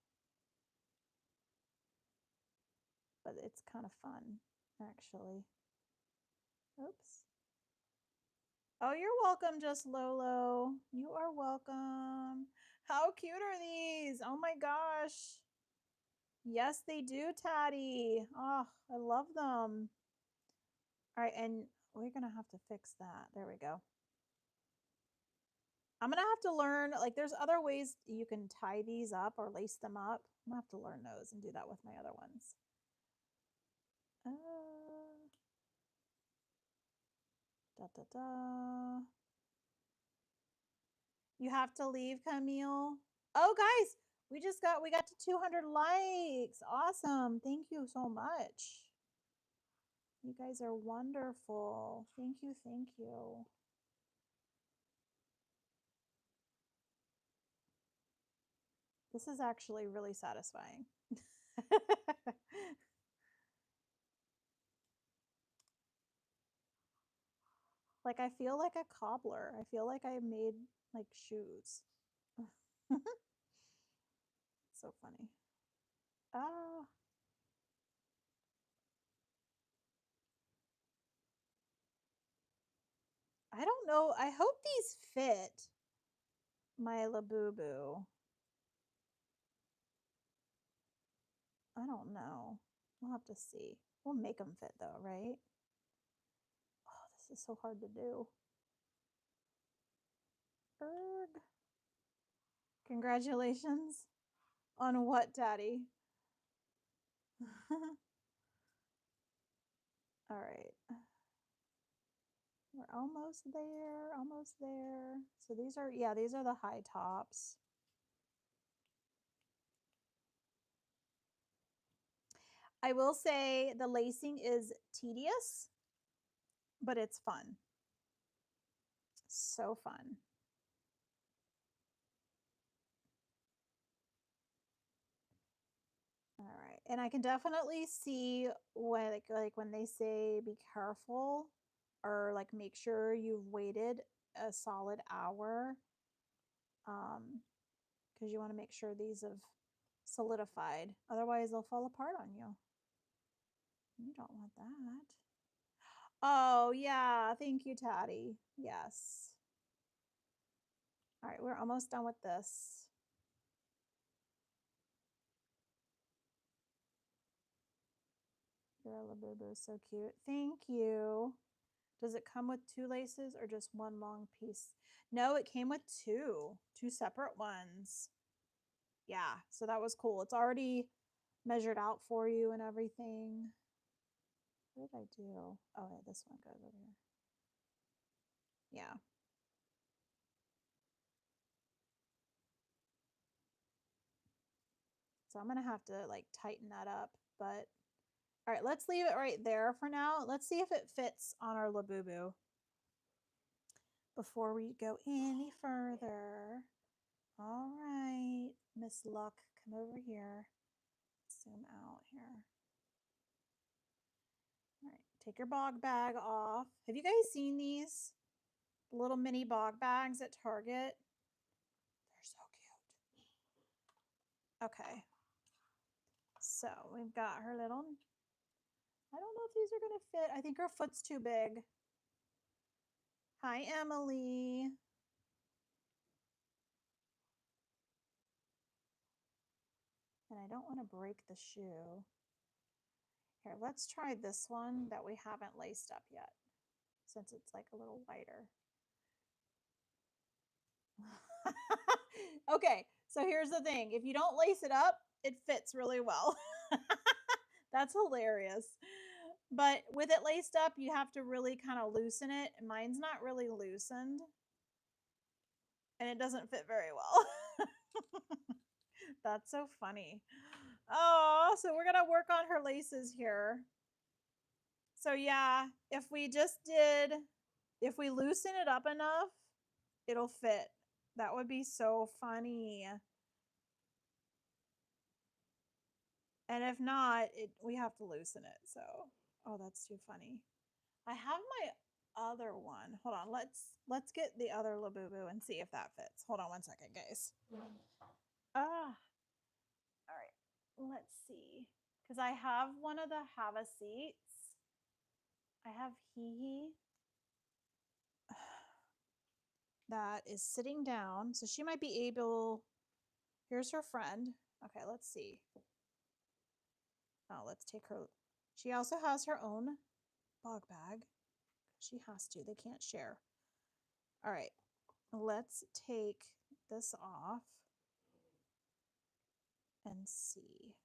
Speaker 1: but it's kind of fun, actually. Oops. Oh, you're welcome, Just Lolo. You are welcome. How cute are these? Oh my gosh. Yes, they do, Taddy. Oh, I love them. All right, and we're going to have to fix that. There we go. I'm going to have to learn, like, there's other ways you can tie these up or lace them up. I'm going to have to learn those and do that with my other ones. Da, da, da. You have to leave, Camille. Oh, guys, we got to 200 likes. Awesome. Thank you so much. You guys are wonderful. Thank you. Thank you. This is actually really satisfying. Like, I feel like a cobbler. I feel like I made like shoes. So funny. Ah. I don't know. I hope these fit my Labubu. I don't know. We'll have to see. We'll make them fit though, right? Oh, this is so hard to do. Erg. Congratulations. On what, Daddy? All right. We're almost there. Almost there. So these are, yeah, these are the high tops. I will say the lacing is tedious, but it's fun. So fun. All right. And I can definitely see when like when they say be careful or like make sure you've waited a solid hour. Because you want to make sure these have solidified. Otherwise they'll fall apart on you. You don't want that. Oh yeah, thank you, Taddy. Yes. All right, we're almost done with this. Your Labubu is so cute. Thank you. Does it come with two laces or just one long piece? No, it came with two separate ones. Yeah, so that was cool. It's already measured out for you and everything. What did I do? Oh, yeah, this one goes over here. Yeah. So I'm going to have to like tighten that up, but all right, let's leave it right there for now. Let's see if it fits on our Labubu before we go any further. All right, Miss Luck, come over here. Zoom out here. All right, take your bog bag off. Have you guys seen these little mini bog bags at Target? They're so cute. Okay, so we've got her little, I don't know if these are gonna fit. I think her foot's too big. Hi, Emily. And I don't want to break the shoe. Here, let's try this one that we haven't laced up yet, since it's like a little wider. Okay, so here's the thing. If you don't lace it up, it fits really well. That's hilarious. But with it laced up, you have to really kind of loosen it. Mine's not really loosened. And it doesn't fit very well. That's so funny. Oh, so we're going to work on her laces here. So yeah, if we loosen it up enough, it'll fit. That would be so funny. And if not, we have to loosen it. So, oh, that's too funny. I have my other one. Hold on. Let's get the other Labubu and see if that fits. Hold on one second, guys. Ah. All right. Let's see. Cuz I have one of the have a seats. I have Hee that is sitting down. So she might be able. Here's her friend. Okay, let's see. Oh, let's take her. She also has her own bog bag. She has to. They can't share. All right. Let's take this off and see.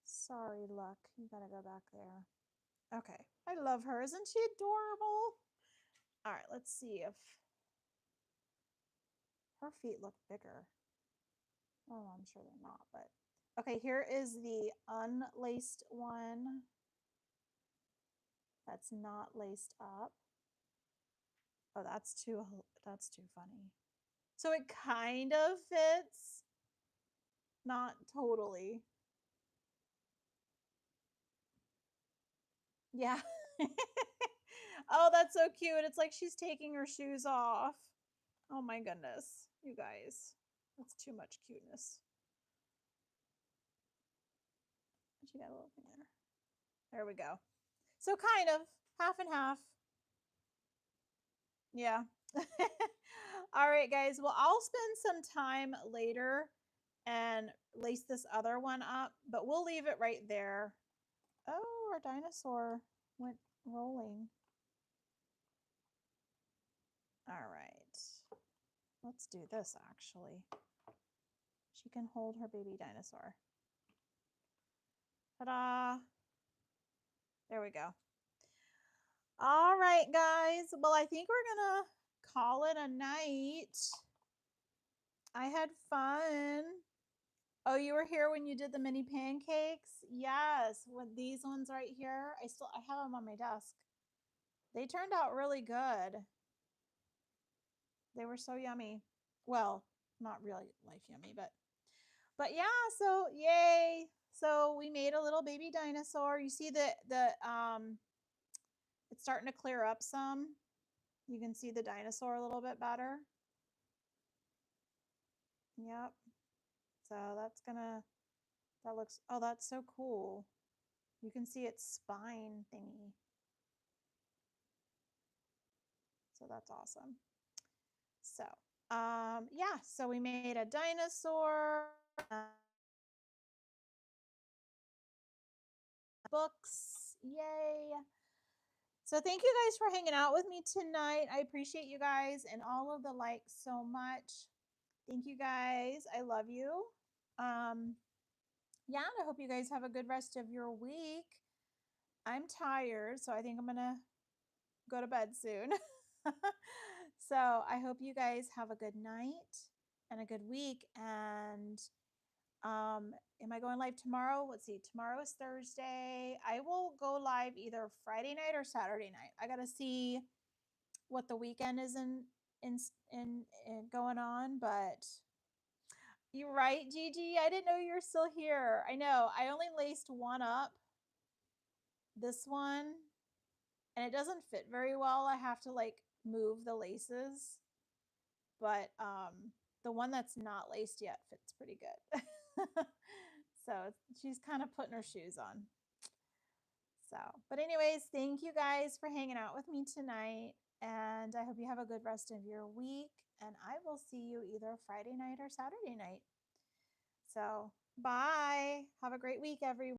Speaker 1: Sorry, Luck. You gotta go back there. Okay. I love her. Isn't she adorable? All right. Let's see if her feet look bigger. Oh, I'm sure they're not, but okay. Here is the unlaced one that's not laced up. Oh, that's too funny. So it kind of fits, not totally. Yeah. Oh, that's so cute. It's like she's taking her shoes off. Oh my goodness, you guys. That's too much cuteness. She got a little thing there. There we go. So kind of half and half. Yeah. All right, guys. Well, I'll spend some time later and lace this other one up, but we'll leave it right there. Oh, our dinosaur went rolling. All right. Let's do this actually. She can hold her baby dinosaur. Ta-da! There we go. All right, guys. Well, I think we're going to call it a night. I had fun. Oh, you were here when you did the mini pancakes? Yes, with these ones right here. I have them on my desk. They turned out really good. They were so yummy. Well, not really life yummy, but yeah, so yay. So we made a little baby dinosaur. You see it's starting to clear up some. You can see the dinosaur a little bit better. Yep. So that looks, oh, that's so cool. You can see its spine thingy. So that's awesome. So, yeah, so we made a dinosaur, books, yay. So thank you guys for hanging out with me tonight. I appreciate you guys and all of the likes so much. Thank you guys. I love you. Yeah, and I hope you guys have a good rest of your week. I'm tired, so I think I'm going to go to bed soon. So I hope you guys have a good night and a good week. And am I going live tomorrow? Let's see. Tomorrow is Thursday. I will go live either Friday night or Saturday night. I got to see what the weekend is in going on, but you're right, Gigi. I didn't know you were still here. I know. I only laced one up. This one, and it doesn't fit very well. I have to like move the laces, but the one that's not laced yet fits pretty good. So she's kind of putting her shoes on. So, but anyways, thank you guys for hanging out with me tonight. And I hope you have a good rest of your week. And I will see you either Friday night or Saturday night. So, bye. Have a great week, everyone.